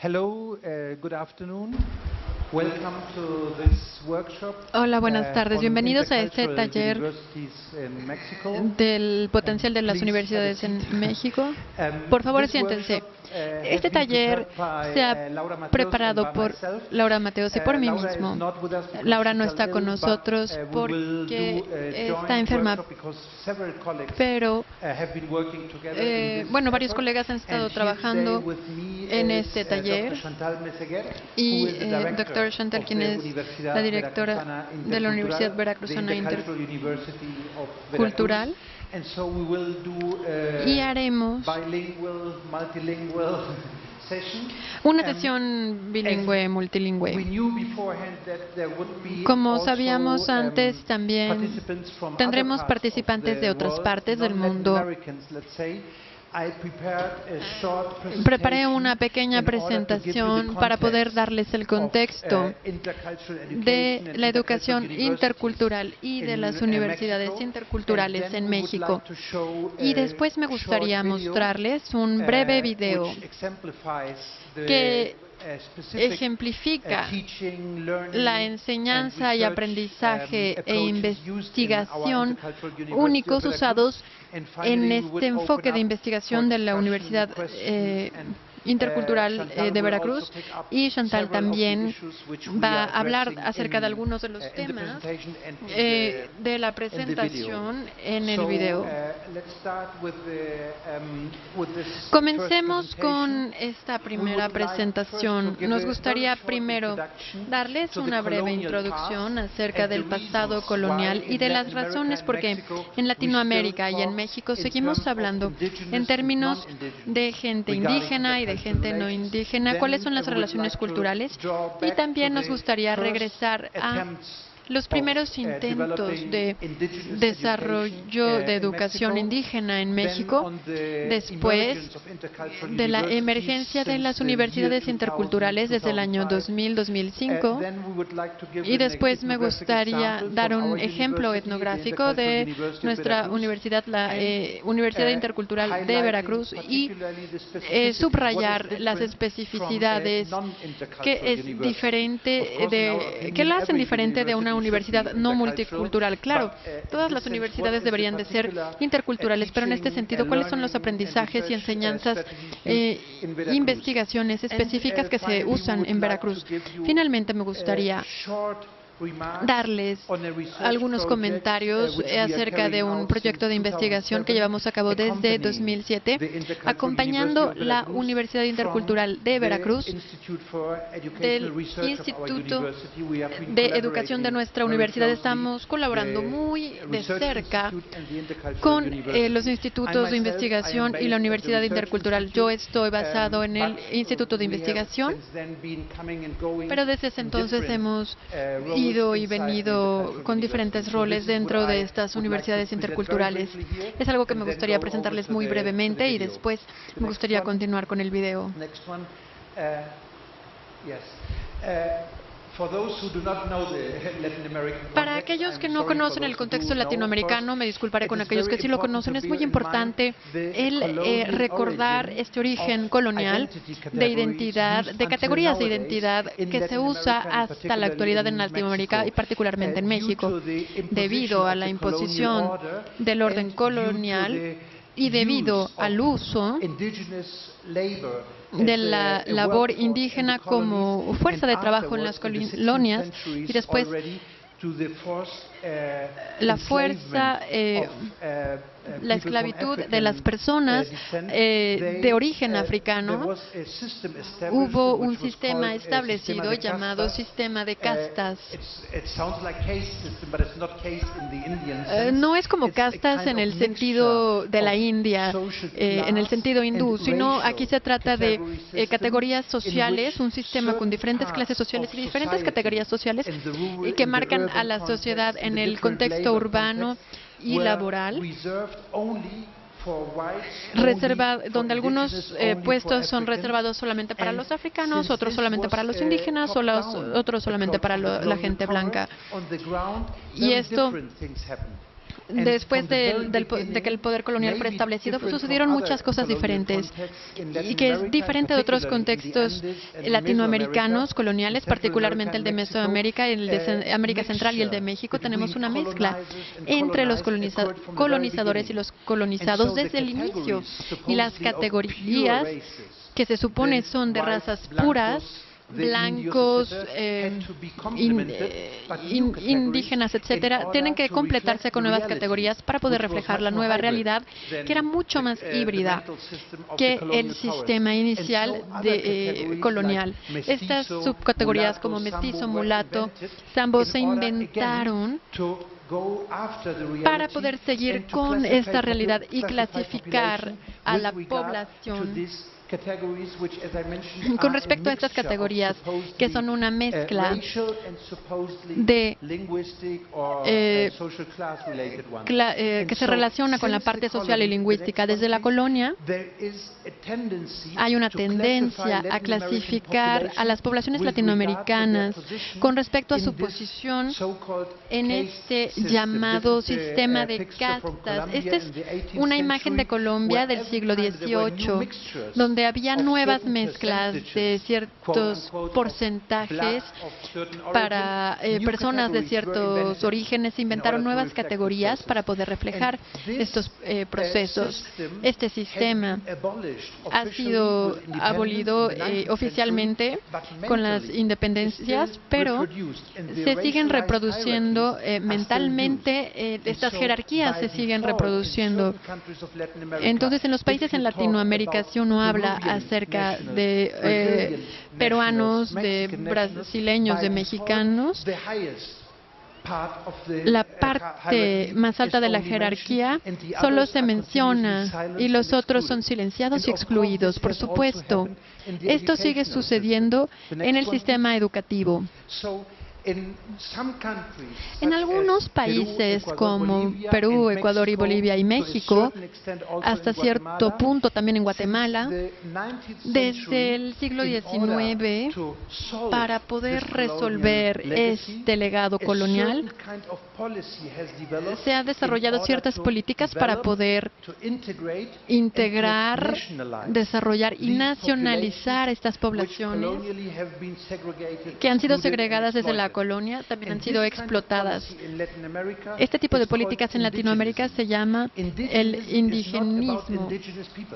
Hello, good afternoon. Welcome to this workshop Hola, buenas tardes. Bienvenidos a este taller del potencial de las universidades en México. Por favor, siéntense. Este taller se ha preparado por Laura Mateos y por mí mismo. Laura no está con nosotros porque está enferma, pero varios colegas han estado trabajando en este taller y Dr. Chantal, quien es la directora de la Universidad Veracruzana Intercultural, y haremos una sesión bilingüe, multilingüe. Como sabíamos antes, también tendremos participantes de otras partes del mundo. Preparé una pequeña presentación para poder darles el contexto de la educación intercultural y de las universidades interculturales en México. Y después me gustaría mostrarles un breve video que ejemplifica la enseñanza y aprendizaje e investigación únicos usados en este enfoque de investigación de la Universidad Intercultural de Veracruz, y Chantal también va a hablar acerca de algunos de los temas de la presentación en el video. Comencemos con esta primera presentación. Nos gustaría primero darles una breve introducción acerca del pasado colonial y de las razones por qué en Latinoamérica y en México seguimos hablando en términos de gente indígena y de gente no indígena, cuáles son las relaciones culturales, y también nos gustaría regresar a los primeros intentos de desarrollo de educación indígena en México, después de la emergencia de las universidades interculturales desde el año 2000-2005, y después me gustaría dar un ejemplo etnográfico de nuestra universidad, la Universidad Intercultural de Veracruz, y subrayar las especificidades que la hacen diferente de una universidad no multicultural. Claro, todas las universidades deberían de ser interculturales, pero en este sentido, ¿cuáles son los aprendizajes y enseñanzas, investigaciones específicas que se usan en Veracruz? Finalmente, me gustaría darles algunos comentarios acerca de un proyecto de investigación que llevamos a cabo desde 2007, acompañando la Universidad Intercultural de Veracruz, del Instituto de Educación de nuestra universidad. Estamos colaborando muy de cerca con los institutos de investigación y la Universidad Intercultural. Yo estoy basado en el Instituto de Investigación, pero desde ese entonces hemos ido y venido con diferentes roles dentro de estas universidades interculturales. Es algo que me gustaría presentarles muy brevemente y después me gustaría continuar con el video. Para aquellos que no conocen el contexto latinoamericano, me disculparé con aquellos que sí lo conocen, es muy importante el recordar este origen colonial de identidad, de categorías de identidad que se usa hasta la actualidad en Latinoamérica y particularmente en México, debido a la imposición del orden colonial y debido al uso de la labor indígena como fuerza de trabajo en las colonias, y después la fuerza, la esclavitud de las personas de origen africano. Hubo un sistema establecido llamado sistema de castas. No es como castas en el sentido de la India, en el sentido hindú, sino aquí se trata de categorías sociales, un sistema con diferentes clases sociales y diferentes categorías sociales que marcan a la sociedad en el contexto urbano y laboral, donde algunos puestos son reservados solamente para los africanos, otros solamente para los indígenas, otros solamente para la gente blanca. Y esto después de que el poder colonial fue establecido, sucedieron muchas cosas diferentes y que es diferente de otros contextos latinoamericanos coloniales, particularmente el de Mesoamérica, el de América Central y el de México. Tenemos una mezcla entre los colonizadores y los colonizados desde el inicio, y las categorías que se supone son de razas puras, blancos, indígenas, etcétera, tienen que completarse con nuevas categorías para poder reflejar la nueva realidad, que era mucho más híbrida que el sistema inicial colonial. Estas subcategorías como mestizo, mulato, sambo se inventaron para poder seguir con esta realidad y clasificar a la población con respecto a estas categorías, que son una mezcla de que se relaciona con la parte social y lingüística. Desde la colonia hay una tendencia a clasificar a las poblaciones latinoamericanas con respecto a su posición en este llamado sistema de castas. Esta es una imagen de Colombia del siglo XVIII, donde había nuevas mezclas de ciertos porcentajes para personas de ciertos orígenes. Se inventaron nuevas categorías para poder reflejar estos procesos. Este sistema ha sido abolido oficialmente con las independencias, pero se siguen reproduciendo mentalmente, estas jerarquías se siguen reproduciendo. Entonces, en los países en Latinoamérica, si uno habla acerca de peruanos, de brasileños, de mexicanos, la parte más alta de la jerarquía solo se menciona y los otros son silenciados y excluidos. Por supuesto, esto sigue sucediendo en el sistema educativo. En algunos países como Perú, Ecuador y Bolivia y México, hasta cierto punto también en Guatemala, desde el siglo XIX, para poder resolver este legado colonial, se han desarrollado ciertas políticas para poder integrar, desarrollar y nacionalizar estas poblaciones que han sido segregadas desde la colonia, también han sido explotadas. Este tipo de políticas en Latinoamérica se llama el indigenismo.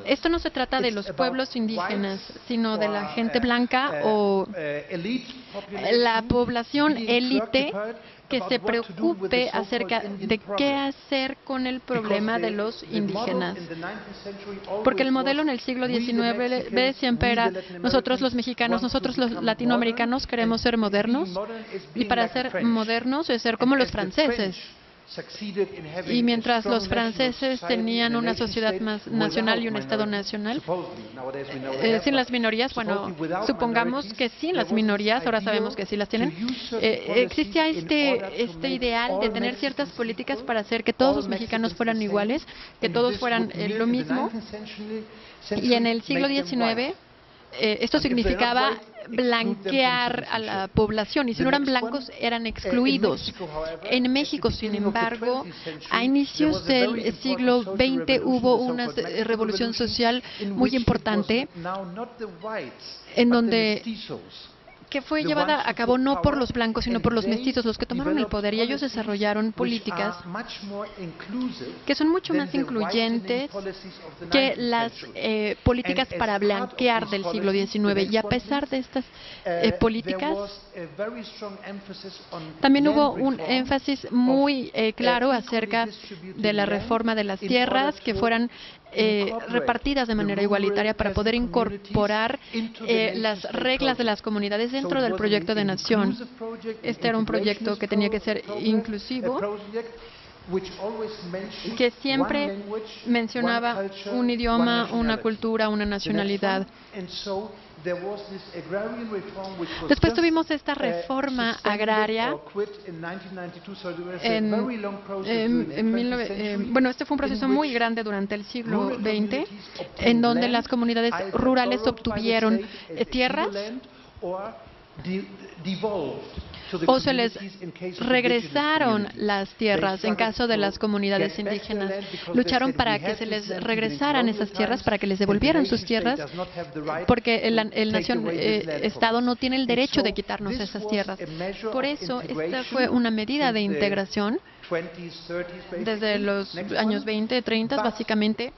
Esto no se trata de los pueblos indígenas, sino de la gente blanca o la población élite que se preocupe acerca de qué hacer con el problema de los indígenas. Porque el modelo en el siglo XIX siempre era: nosotros los mexicanos, nosotros los latinoamericanos queremos ser modernos, y para ser modernos es ser como los franceses. Y mientras los franceses tenían una sociedad más nacional y un Estado nacional, sin las minorías, bueno, supongamos que sin las minorías, ahora sabemos que sí las tienen, existía este ideal de tener ciertas políticas para hacer que todos los mexicanos fueran iguales, que todos fueran lo mismo. Y en el siglo XIX, esto significaba blanquear a la población, y si no eran blancos eran excluidos. En México, sin embargo, a inicios del siglo XX hubo una revolución social muy importante, en donde que fue llevada a cabo no por los blancos, sino por los mestizos, los que tomaron el poder, y ellos desarrollaron políticas que son mucho más incluyentes que las políticas para blanquear del siglo XIX. Y a pesar de estas políticas, también hubo un énfasis muy claro acerca de la reforma de las tierras, que fueran repartidas de manera igualitaria para poder incorporar las reglas de las comunidades dentro del proyecto de nación. Este era un proyecto que tenía que ser inclusivo, que siempre mencionaba un idioma, una cultura, una nacionalidad. Después tuvimos esta reforma agraria bueno, este fue un proceso muy grande durante el siglo XX, en donde las comunidades rurales obtuvieron tierras o se les regresaron las tierras en caso de las comunidades indígenas. Lucharon para que se les regresaran esas tierras, para que les devolvieran sus tierras, porque el Estado no tiene el derecho de quitarnos esas tierras. Por eso, esta fue una medida de integración desde los años 20, 30, básicamente.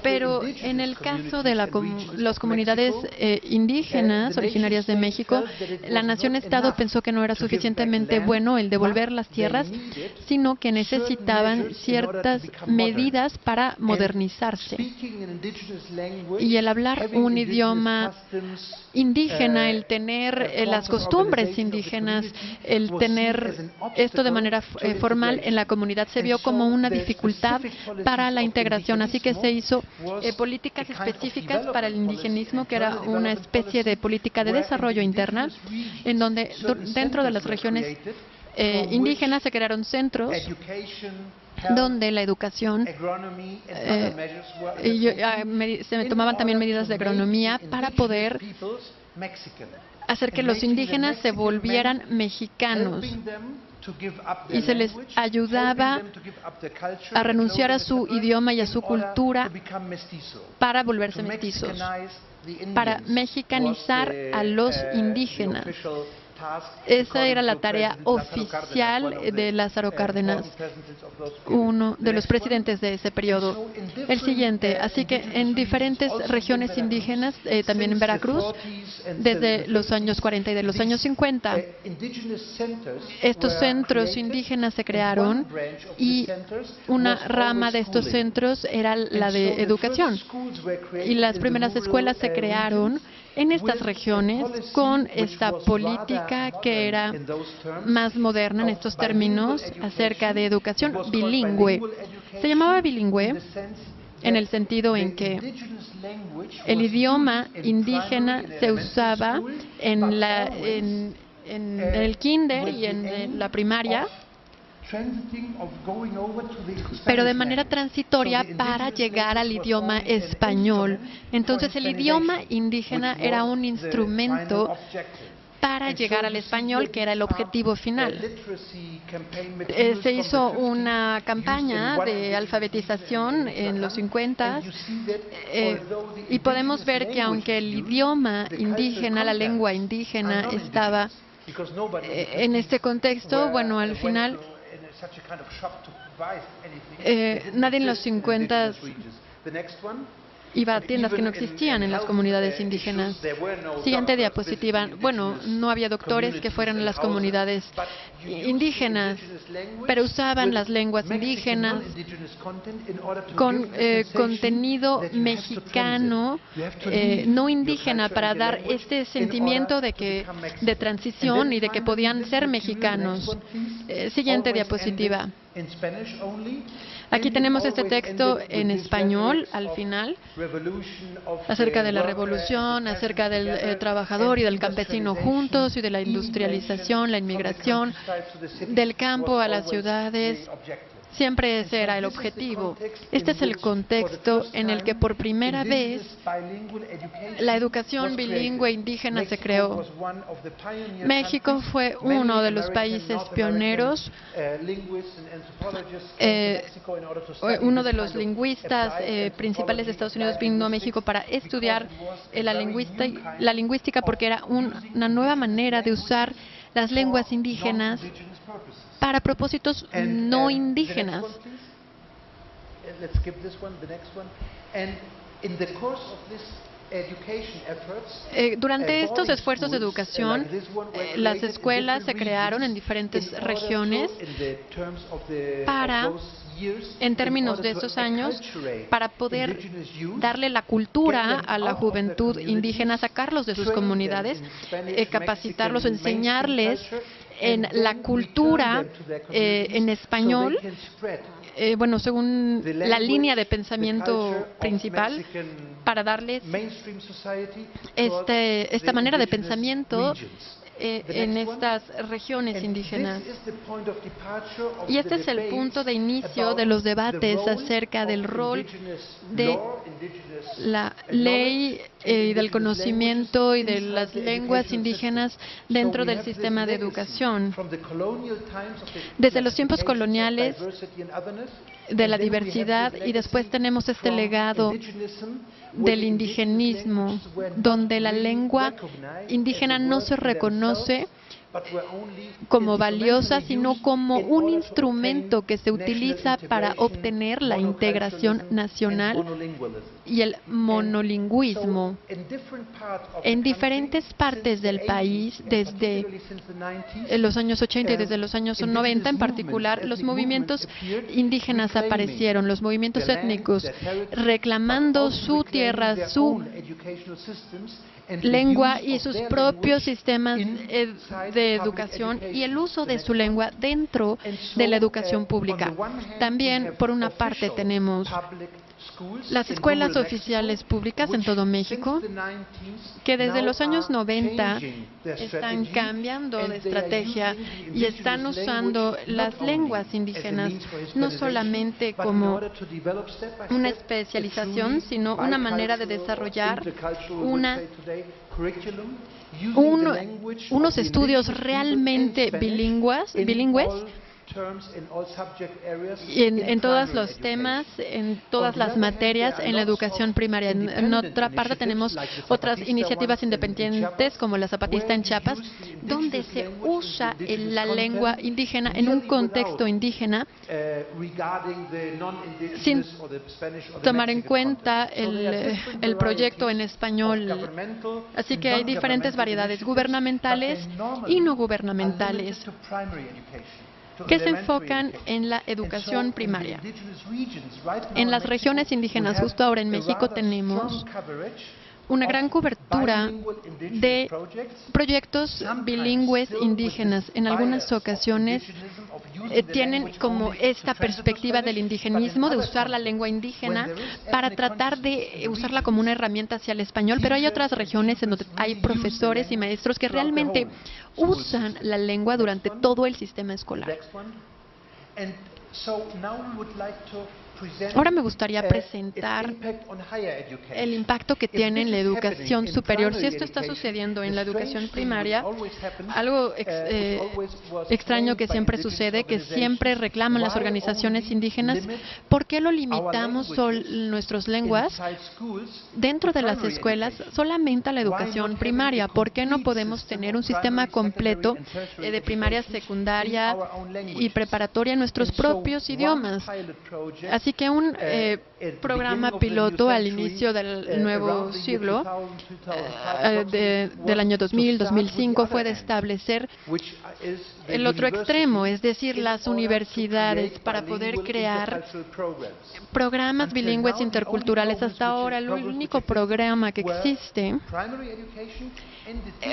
Pero en el caso de las comunidades indígenas originarias de México, la nación-estado pensó que no era suficientemente bueno el devolver las tierras, sino que necesitaban ciertas medidas para modernizarse. Y el hablar un idioma indígena, el tener las costumbres indígenas, el tener esto de manera formal en la comunidad se vio como una dificultad para la integración. Así que se hizo políticas específicas para el indigenismo, que era una especie de política de desarrollo interna, en donde dentro de las regiones indígenas se crearon centros donde la educación, se tomaban también medidas de agronomía para poder hacer que los indígenas se volvieran mexicanos, y se les ayudaba a renunciar a su idioma y a su cultura para volverse mestizos, para mexicanizar a los indígenas. Esa era la tarea oficial de Lázaro Cárdenas, uno de los presidentes de ese periodo. El siguiente, así que en diferentes regiones indígenas, también en Veracruz, desde los años 40 y de los años 50, estos centros indígenas se crearon y una rama de estos centros era la de educación. Y las primeras escuelas se crearon en estas regiones con esta política que era más moderna en estos términos acerca de educación bilingüe. Se llamaba bilingüe en el sentido en que el idioma indígena se usaba en el kinder y en la primaria, pero de manera transitoria para llegar al idioma español. Entonces el idioma indígena era un instrumento para llegar al español, que era el objetivo final. Se hizo una campaña de alfabetización en los 50 y podemos ver que aunque el idioma indígena, la lengua indígena estaba en este contexto, bueno, al final nadie en los 50 iba a tiendas que no existían en las comunidades indígenas. Siguiente diapositiva. Bueno, no había doctores que fueran a las comunidades indígenas, pero usaban las lenguas indígenas con contenido mexicano, no indígena, para dar este sentimiento de transición y de que podían ser mexicanos. Siguiente diapositiva. Aquí tenemos este texto en español al final, acerca de la revolución, acerca del trabajador y del campesino juntos, y de la industrialización, la inmigración, del campo a las ciudades. Siempre ese era el objetivo. Este es el contexto en el que por primera vez la educación bilingüe indígena se creó. México fue uno de los países pioneros, uno de los lingüistas principales de Estados Unidos vino a México para estudiar la lingüística, porque era una nueva manera de usar las lenguas indígenas para propósitos no indígenas. Durante estos esfuerzos de educación, las escuelas se crearon en diferentes regiones en términos de esos años, para poder darle la cultura a la juventud indígena, sacarlos de sus comunidades, capacitarlos, enseñarles en la cultura en español, bueno, según la línea de pensamiento principal, para darles esta manera de pensamiento en estas regiones indígenas. Y este es el punto de inicio de los debates acerca del rol de la ley y del conocimiento y de las lenguas indígenas dentro del sistema de educación. Desde los tiempos coloniales de la diversidad, y después tenemos este legado del indigenismo, donde la lengua indígena no se reconoce como valiosa, sino como un instrumento que se utiliza para obtener la integración nacional y el monolingüismo. En diferentes partes del país, desde los años 80 y desde los años 90 en particular, los movimientos indígenas aparecieron, los movimientos étnicos, reclamando su tierra, su lengua y sus propios sistemas de educación y el uso de su lengua dentro de la educación pública. También, por una parte, tenemos las escuelas oficiales públicas en todo México, que desde los años 90 están cambiando de estrategia y están usando las lenguas indígenas no solamente como una especialización, sino una manera de desarrollar unos estudios realmente bilingües en todos los temas, en todas las materias en la educación primaria. En otra parte tenemos otras iniciativas independientes como la Zapatista en Chiapas, donde se usa la lengua indígena en un contexto indígena sin tomar en cuenta el proyecto en español. Así que hay diferentes variedades gubernamentales y no gubernamentales que se enfocan en la educación primaria. En las regiones indígenas, justo ahora en México, tenemos una gran cobertura de proyectos bilingües indígenas. En algunas ocasiones tienen como esta perspectiva del indigenismo, de usar la lengua indígena para tratar de usarla como una herramienta hacia el español, pero hay otras regiones en donde hay profesores y maestros que realmente usan la lengua durante todo el sistema escolar. Ahora me gustaría presentar el impacto que tiene en la educación superior. Si esto está sucediendo en la educación primaria, algo extraño que siempre sucede, que siempre reclaman las organizaciones indígenas, ¿por qué lo limitamos nuestras lenguas dentro de las escuelas solamente a la educación primaria? ¿Por qué no podemos tener un sistema completo de primaria, secundaria y preparatoria en nuestros propios idiomas? Así que un programa piloto al inicio del nuevo siglo, del año 2000-2005, fue de establecer el otro extremo, es decir, las universidades, para poder crear programas bilingües interculturales. Hasta ahora, el único programa que existe,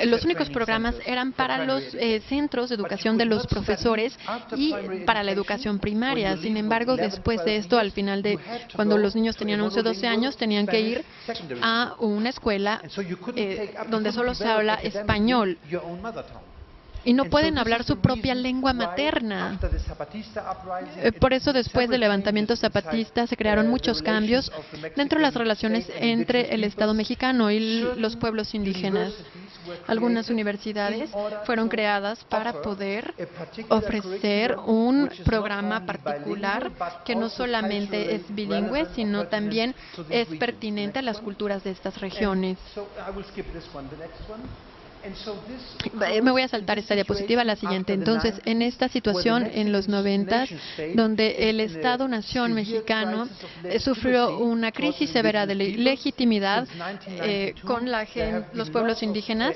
los únicos programas eran para los centros de educación de los profesores y para la educación primaria. Sin embargo, después de esto, al final de cuando los niños tenían 11 o 12 años, tenían que ir a una escuela donde solo se habla español y no pueden hablar su propia lengua materna. Por eso, después del levantamiento zapatista, se crearon muchos cambios dentro de las relaciones entre el Estado mexicano y los pueblos indígenas. Algunas universidades fueron creadas para poder ofrecer un programa particular que no solamente es bilingüe, sino también es pertinente a las culturas de estas regiones. Me voy a saltar esta diapositiva, la siguiente. Entonces, en esta situación en los 90, donde el Estado-Nación mexicano sufrió una crisis severa de legitimidad con los pueblos indígenas,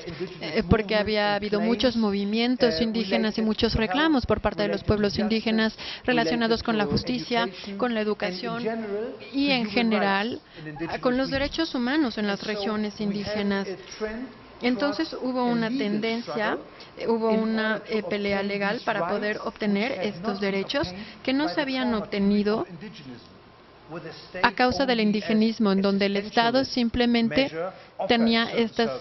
porque había habido muchos movimientos indígenas y muchos reclamos por parte de los pueblos indígenas relacionados con la justicia, con la educación y, en general, con los derechos humanos en las regiones indígenas. Entonces hubo una tendencia, hubo una pelea legal para poder obtener estos derechos que no se habían obtenido a causa del indigenismo, en donde el Estado simplemente tenía estas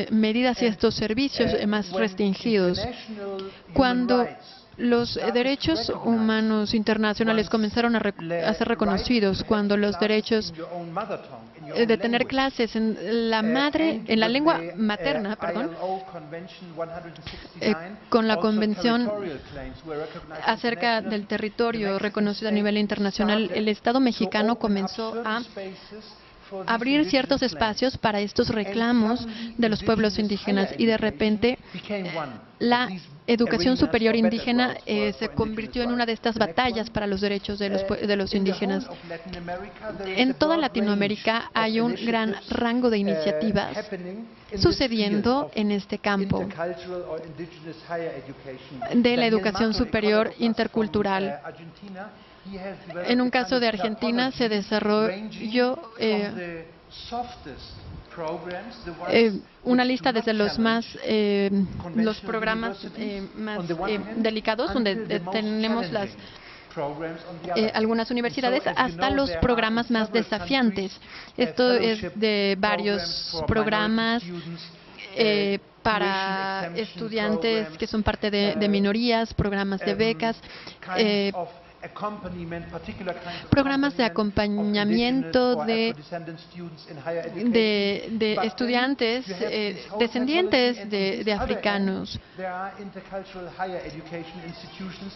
medidas y estos servicios más restringidos. Cuando Los derechos humanos internacionales comenzaron a ser reconocidos cuando los derechos de tener clases en la lengua materna, con la Convención acerca del territorio reconocido a nivel internacional, el Estado mexicano comenzó a abrir ciertos espacios para estos reclamos de los pueblos indígenas y de repente la educación superior indígena se convirtió en una de estas batallas para los derechos de los indígenas. En toda Latinoamérica hay un gran rango de iniciativas sucediendo en este campo de la educación superior intercultural. En un caso de Argentina se desarrolló una lista desde los programas más delicados, donde tenemos algunas universidades, hasta los programas más desafiantes. Esto es de varios programas para estudiantes que son parte de minorías, programas de becas, programas de acompañamiento de estudiantes descendientes de africanos.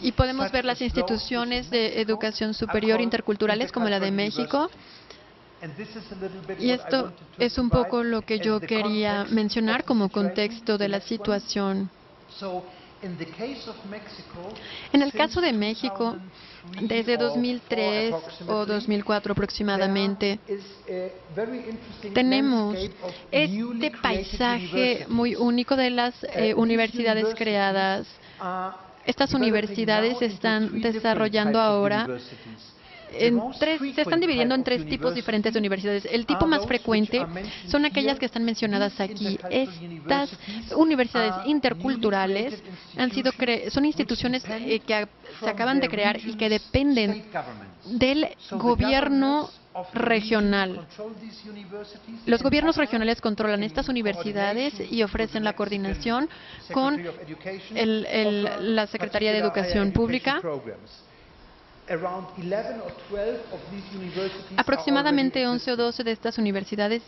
Y podemos ver las instituciones de educación superior interculturales como la de México. Y esto es un poco lo que yo quería mencionar como contexto de la situación. En el caso de México, desde 2003 o 2004 aproximadamente, tenemos este paisaje muy único de las universidades creadas. Estas universidades se están desarrollando ahora se están dividiendo en tres tipos diferentes de universidades. El tipo más frecuente son aquellas que están mencionadas aquí. Estas universidades interculturales son instituciones que se acaban de crear y que dependen del gobierno regional. Los gobiernos regionales controlan estas universidades y ofrecen la coordinación con la Secretaría de Educación Pública. Aproximadamente 11 o 12 de estas universidades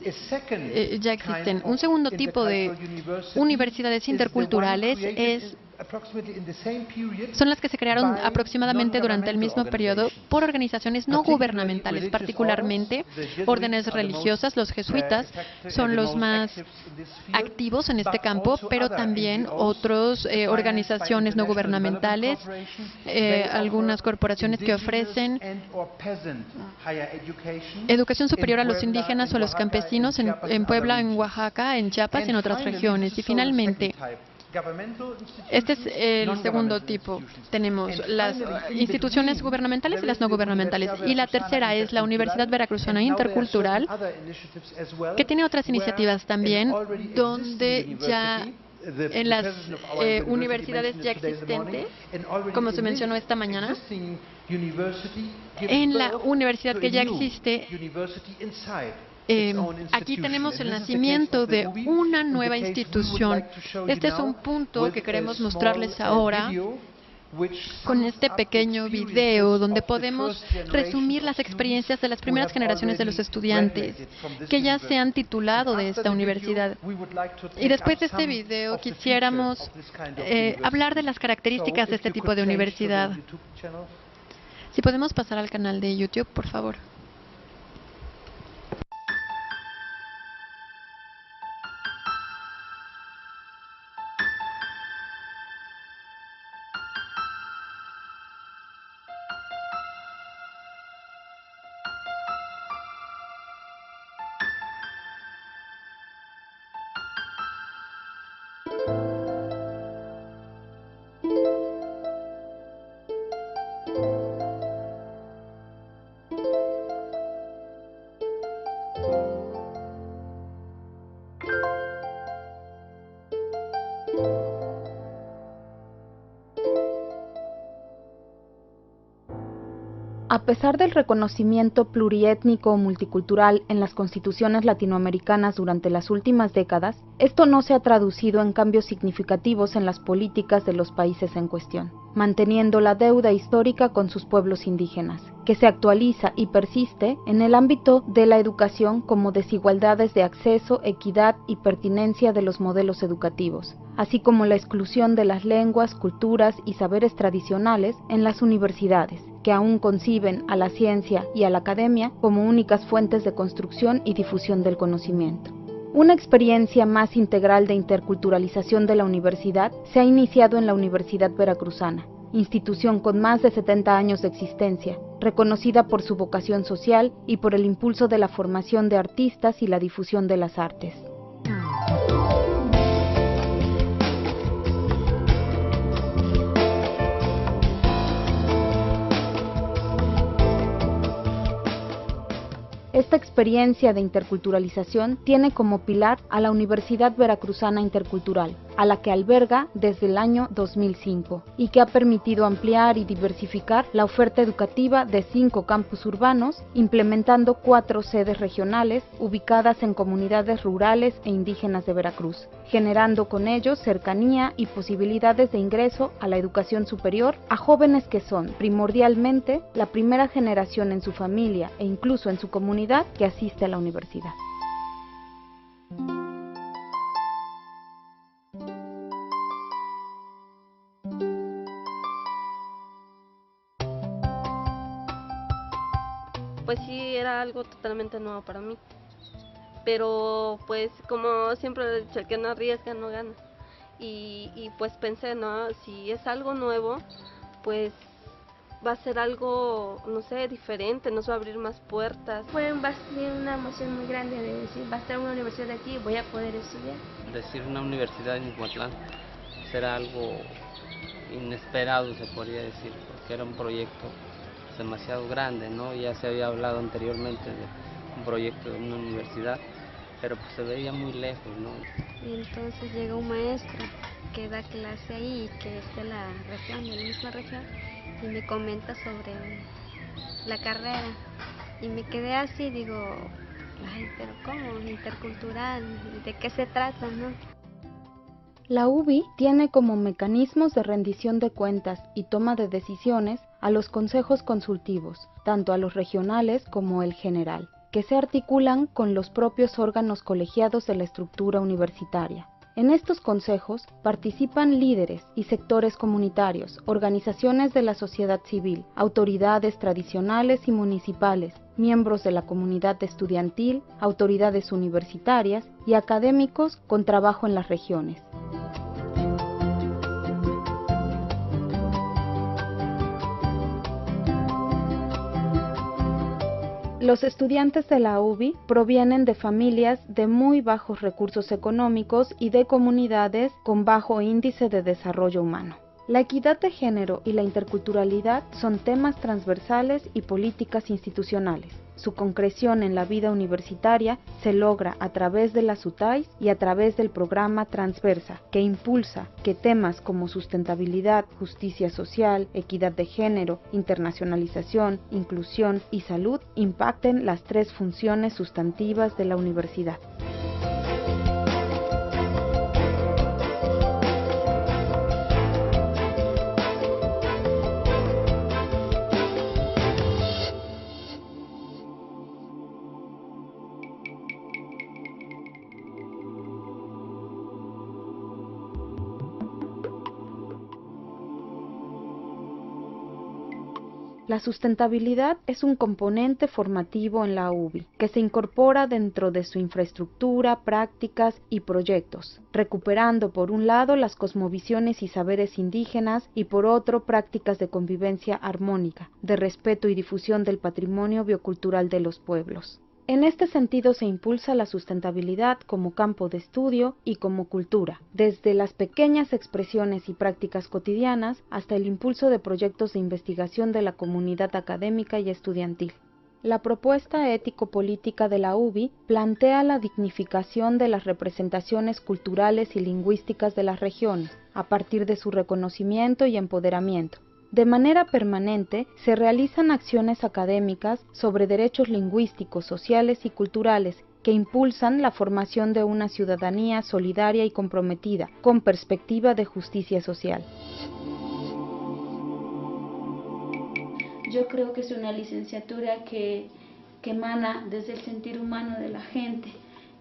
ya existen. Un segundo tipo de universidades interculturales son las que se crearon aproximadamente durante el mismo periodo por organizaciones no gubernamentales, particularmente órdenes religiosas. Los jesuitas son los más activos en este campo, pero también otras organizaciones no gubernamentales, algunas corporaciones que ofrecen educación superior a los indígenas o a los campesinos en Puebla, en Oaxaca, en Chiapas y en otras regiones. Y finalmente, este es el segundo tipo. Tenemos las instituciones gubernamentales y las no gubernamentales. Y la tercera es la Universidad Veracruzana Intercultural, que tiene otras iniciativas también, donde ya en las universidades ya existentes, como se mencionó esta mañana, en la universidad que ya existe, aquí tenemos el nacimiento de una nueva institución. Este es un punto que queremos mostrarles ahora con este pequeño video donde podemos resumir las experiencias de las primeras generaciones de los estudiantes que ya se han titulado de esta universidad. Y después de este video quisiéramos hablar de las características de este tipo de universidad. Si podemos pasar al canal de YouTube, por favor. A pesar del reconocimiento pluriétnico o multicultural en las constituciones latinoamericanas durante las últimas décadas, esto no se ha traducido en cambios significativos en las políticas de los países en cuestión. manteniendo la deuda histórica con sus pueblos indígenas, que se actualiza y persiste en el ámbito de la educación como desigualdades de acceso, equidad y pertinencia de los modelos educativos, así como la exclusión de las lenguas, culturas y saberes tradicionales en las universidades, que aún conciben a la ciencia y a la academia como únicas fuentes de construcción y difusión del conocimiento. Una experiencia más integral de interculturalización de la universidad se ha iniciado en la Universidad Veracruzana, institución con más de 70 años de existencia, reconocida por su vocación social y por el impulso de la formación de artistas y la difusión de las artes. Esta experiencia de interculturalización tiene como pilar a la Universidad Veracruzana Intercultural, a la que alberga desde el año 2005 y que ha permitido ampliar y diversificar la oferta educativa de 5 campus urbanos, implementando 4 sedes regionales ubicadas en comunidades rurales e indígenas de Veracruz, generando con ello cercanía y posibilidades de ingreso a la educación superior a jóvenes que son primordialmente la primera generación en su familia e incluso en su comunidad que asiste a la universidad. Pues sí, era algo totalmente nuevo para mí, pero pues como siempre he dicho, el que no arriesga no gana, y pues pensé, no, si es algo nuevo, pues va a ser algo, no sé, diferente, nos va a abrir más puertas. Va a ser una emoción muy grande de decir, va a estar una universidad aquí y voy a poder estudiar. Decir una universidad en Ixhuatlán será algo inesperado, se podría decir, porque era un proyecto demasiado grande, ¿no? Ya se había hablado anteriormente de un proyecto de una universidad, pero pues se veía muy lejos, ¿no? Y entonces llega un maestro que da clase ahí, que es de la región, de la misma región, y me comenta sobre la carrera. Y me quedé así, digo, ay, pero ¿cómo? Intercultural, ¿de qué se trata, no? La UBI tiene como mecanismos de rendición de cuentas y toma de decisiones a los consejos consultivos, tanto a los regionales como el general, que se articulan con los propios órganos colegiados de la estructura universitaria. En estos consejos participan líderes y sectores comunitarios, organizaciones de la sociedad civil, autoridades tradicionales y municipales, miembros de la comunidad estudiantil, autoridades universitarias y académicos con trabajo en las regiones. Los estudiantes de la UBI provienen de familias de muy bajos recursos económicos y de comunidades con bajo índice de desarrollo humano. La equidad de género y la interculturalidad son temas transversales y políticas institucionales. Su concreción en la vida universitaria se logra a través de las UTAIS y a través del programa Transversa, que impulsa que temas como sustentabilidad, justicia social, equidad de género, internacionalización, inclusión y salud impacten las 3 funciones sustantivas de la universidad. La sustentabilidad es un componente formativo en la UBI, que se incorpora dentro de su infraestructura, prácticas y proyectos, recuperando por un lado las cosmovisiones y saberes indígenas y por otro prácticas de convivencia armónica, de respeto y difusión del patrimonio biocultural de los pueblos. En este sentido se impulsa la sustentabilidad como campo de estudio y como cultura, desde las pequeñas expresiones y prácticas cotidianas hasta el impulso de proyectos de investigación de la comunidad académica y estudiantil. La propuesta ético-política de la UBI plantea la dignificación de las representaciones culturales y lingüísticas de las regiones, a partir de su reconocimiento y empoderamiento. De manera permanente se realizan acciones académicas sobre derechos lingüísticos, sociales y culturales que impulsan la formación de una ciudadanía solidaria y comprometida, con perspectiva de justicia social. Yo creo que es una licenciatura que emana desde el sentir humano de la gente,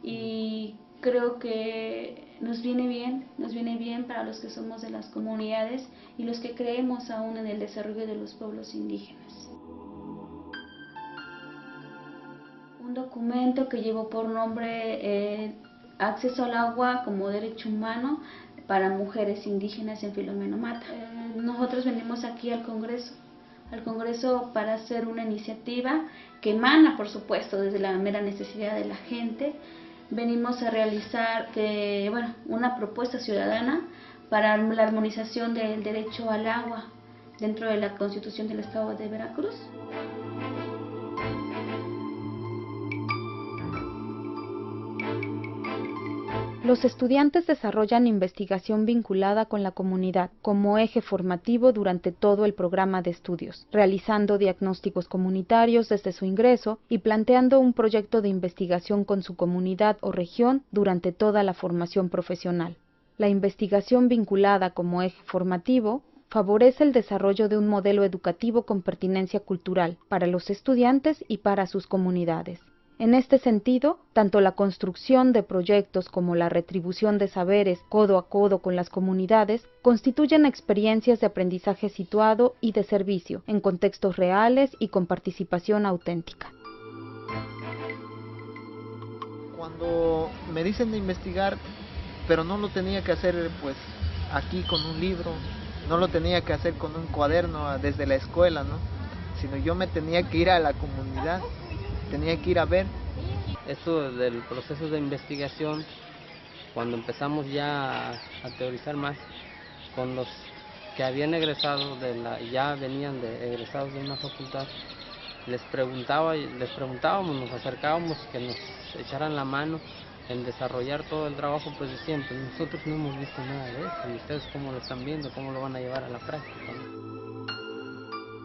y creo que nos viene bien para los que somos de las comunidades y los que creemos aún en el desarrollo de los pueblos indígenas. Un documento que llevó por nombre Acceso al agua como derecho humano para mujeres indígenas en Filomeno Mata. Nosotros venimos aquí al Congreso para hacer una iniciativa que emana, por supuesto, desde la mera necesidad de la gente. Venimos a realizar una propuesta ciudadana para la armonización del derecho al agua dentro de la Constitución del Estado de Veracruz. Los estudiantes desarrollan investigación vinculada con la comunidad como eje formativo durante todo el programa de estudios, realizando diagnósticos comunitarios desde su ingreso y planteando un proyecto de investigación con su comunidad o región durante toda la formación profesional. La investigación vinculada como eje formativo favorece el desarrollo de un modelo educativo con pertinencia cultural para los estudiantes y para sus comunidades. En este sentido, tanto la construcción de proyectos como la retribución de saberes codo a codo con las comunidades constituyen experiencias de aprendizaje situado y de servicio en contextos reales y con participación auténtica. Cuando me dicen de investigar, pero no lo tenía que hacer pues aquí con un libro, no lo tenía que hacer con un cuaderno desde la escuela, ¿no? Sino yo me tenía que ir a la comunidad. Tenía que ir a ver. Esto del proceso de investigación, cuando empezamos ya a teorizar más, con los que habían egresado ya venían egresados de una facultad, les preguntábamos, nos acercábamos, que nos echaran la mano en desarrollar todo el trabajo, pues decían, pues nosotros no hemos visto nada de eso, y ustedes cómo lo están viendo, cómo lo van a llevar a la práctica, ¿no?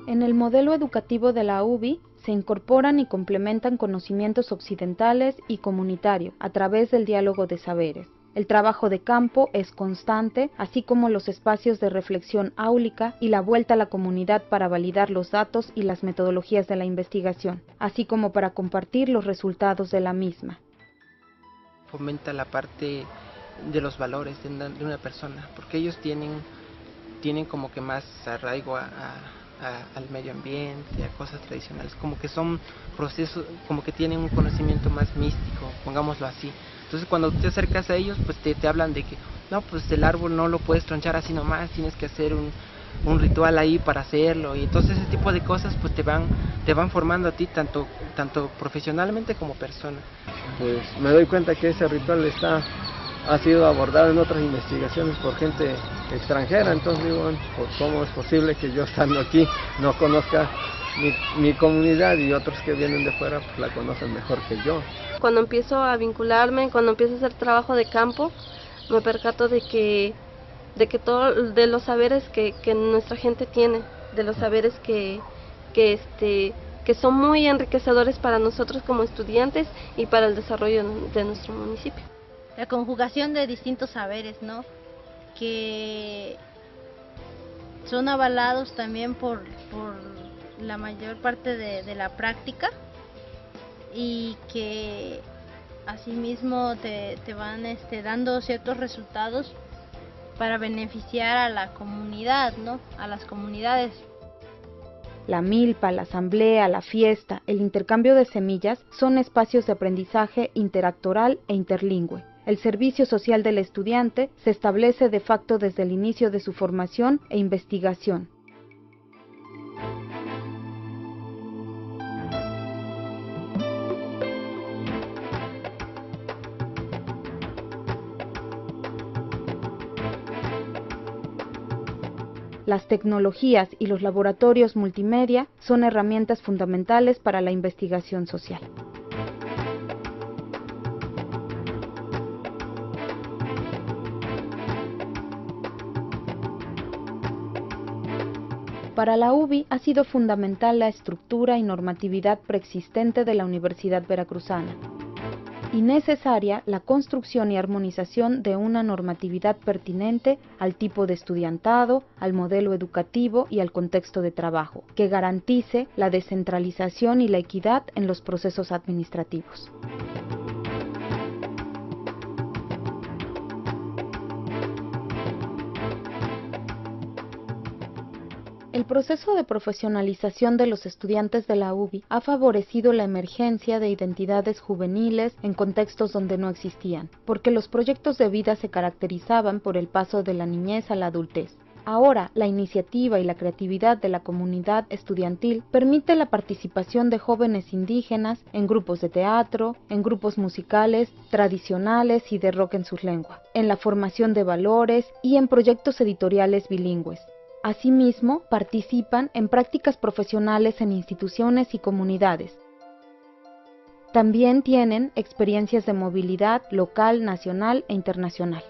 En el modelo educativo de la UBI se incorporan y complementan conocimientos occidentales y comunitario a través del diálogo de saberes. El trabajo de campo es constante, así como los espacios de reflexión áulica y la vuelta a la comunidad para validar los datos y las metodologías de la investigación, así como para compartir los resultados de la misma. Fomenta la parte de los valores de una persona, porque ellos tienen como que más arraigo al medio ambiente, a cosas tradicionales, como que son procesos, como que tienen un conocimiento más místico, pongámoslo así. Entonces cuando te acercas a ellos, pues te hablan de que no, pues el árbol no lo puedes tronchar así nomás, tienes que hacer un ritual ahí para hacerlo, y entonces ese tipo de cosas pues te van formando a ti tanto profesionalmente como persona. Pues me doy cuenta que ese ritual ha sido abordado en otras investigaciones por gente extranjera, entonces digo, bueno, pues ¿cómo es posible que yo estando aquí no conozca mi comunidad y otros que vienen de fuera pues la conocen mejor que yo? Cuando empiezo a vincularme, cuando empiezo a hacer trabajo de campo, me percato de que de los saberes que nuestra gente tiene, de los saberes que son muy enriquecedores para nosotros como estudiantes y para el desarrollo de nuestro municipio. La conjugación de distintos saberes, ¿no? Que son avalados también por la mayor parte de la práctica, y que asimismo te van dando ciertos resultados para beneficiar a la comunidad, ¿no? A las comunidades. La milpa, la asamblea, la fiesta, el intercambio de semillas son espacios de aprendizaje interactoral e interlingüe. El servicio social del estudiante se establece de facto desde el inicio de su formación e investigación. Las tecnologías y los laboratorios multimedia son herramientas fundamentales para la investigación social. Para la UBI ha sido fundamental la estructura y normatividad preexistente de la Universidad Veracruzana. y necesaria la construcción y armonización de una normatividad pertinente al tipo de estudiantado, al modelo educativo y al contexto de trabajo, que garantice la descentralización y la equidad en los procesos administrativos. El proceso de profesionalización de los estudiantes de la UBI ha favorecido la emergencia de identidades juveniles en contextos donde no existían, porque los proyectos de vida se caracterizaban por el paso de la niñez a la adultez. Ahora, la iniciativa y la creatividad de la comunidad estudiantil permite la participación de jóvenes indígenas en grupos de teatro, en grupos musicales, tradicionales y de rock en su lengua, en la formación de valores y en proyectos editoriales bilingües. Asimismo, participan en prácticas profesionales en instituciones y comunidades. También tienen experiencias de movilidad local, nacional e internacional.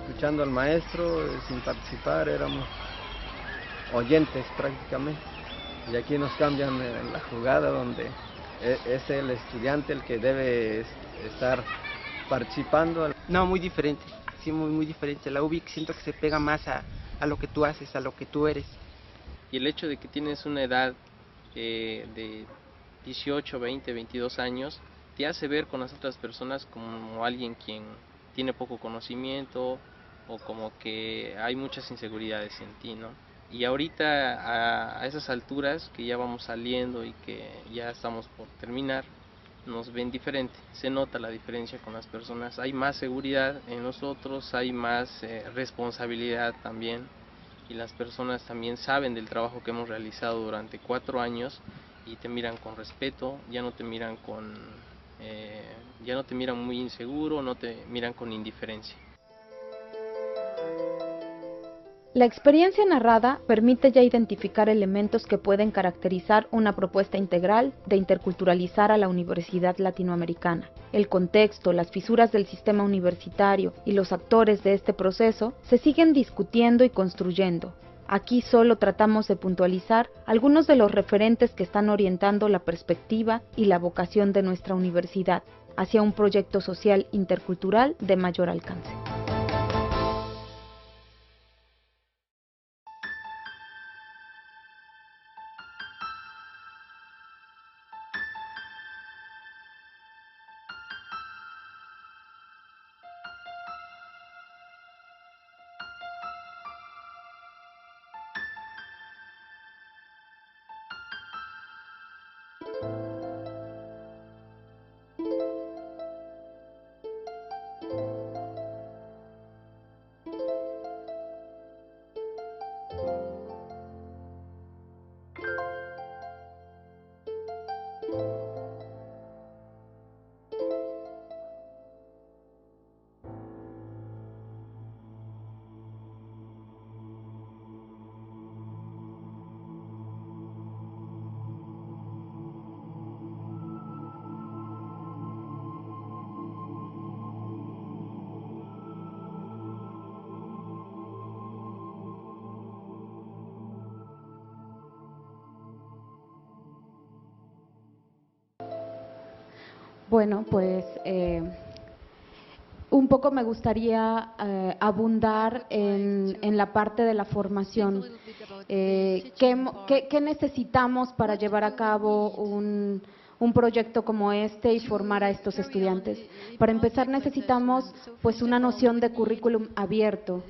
Escuchando al maestro, sin participar, éramos oyentes prácticamente. Y aquí nos cambian en la jugada donde es el estudiante el que debe estar participando. No, muy diferente, sí, muy diferente. La UBI siento que se pega más a lo que tú haces, a lo que tú eres. Y el hecho de que tienes una edad de 18, 20, 22 años, te hace ver con las otras personas como alguien quien tiene poco conocimiento o como que hay muchas inseguridades en ti, ¿no? Y ahorita a esas alturas que ya vamos saliendo y que ya estamos por terminar, nos ven diferente, se nota la diferencia con las personas, hay más seguridad en nosotros, hay más responsabilidad también, y las personas también saben del trabajo que hemos realizado durante 4 años y te miran con respeto, ya no te miran muy inseguro, no te miran con indiferencia. La experiencia narrada permite ya identificar elementos que pueden caracterizar una propuesta integral de interculturalizar a la universidad latinoamericana. El contexto, las fisuras del sistema universitario y los actores de este proceso se siguen discutiendo y construyendo. Aquí solo tratamos de puntualizar algunos de los referentes que están orientando la perspectiva y la vocación de nuestra universidad hacia un proyecto social intercultural de mayor alcance. Bueno, pues un poco me gustaría abundar en la parte de la formación. ¿Qué necesitamos para llevar a cabo un proyecto como este y formar a estos estudiantes? Para empezar necesitamos pues una noción de currículum abierto,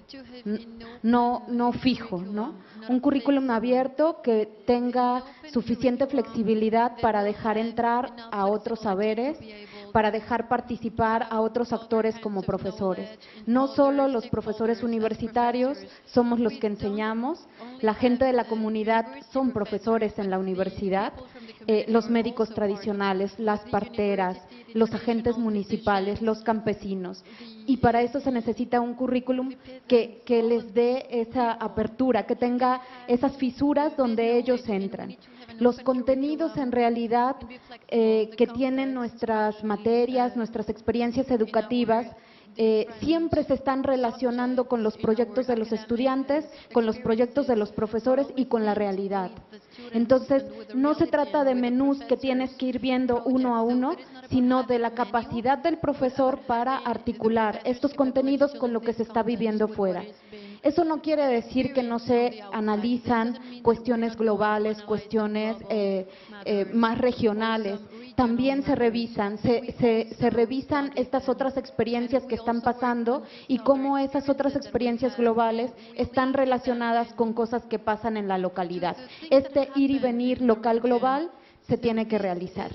no fijo, ¿no? Un currículum abierto que tenga suficiente flexibilidad para dejar entrar a otros saberes, para dejar participar a otros actores como profesores. No solo los profesores universitarios somos los que enseñamos, la gente de la comunidad son profesores en la universidad, los médicos tradicionales, las parteras, los agentes municipales, los campesinos. Y para eso se necesita un currículum que les dé esa apertura, que tenga esas fisuras donde ellos entran. Los contenidos en realidad que tienen nuestras materias, nuestras experiencias educativas, siempre se están relacionando con los proyectos de los estudiantes, con los proyectos de los profesores y con la realidad. Entonces, no se trata de menús que tienes que ir viendo uno a uno, sino de la capacidad del profesor para articular estos contenidos con lo que se está viviendo fuera. Eso no quiere decir que no se analizan cuestiones globales, cuestiones más regionales. También se revisan, se revisan estas otras experiencias que están pasando y cómo esas otras experiencias globales están relacionadas con cosas que pasan en la localidad. Este ir y venir local-global se tiene que realizar.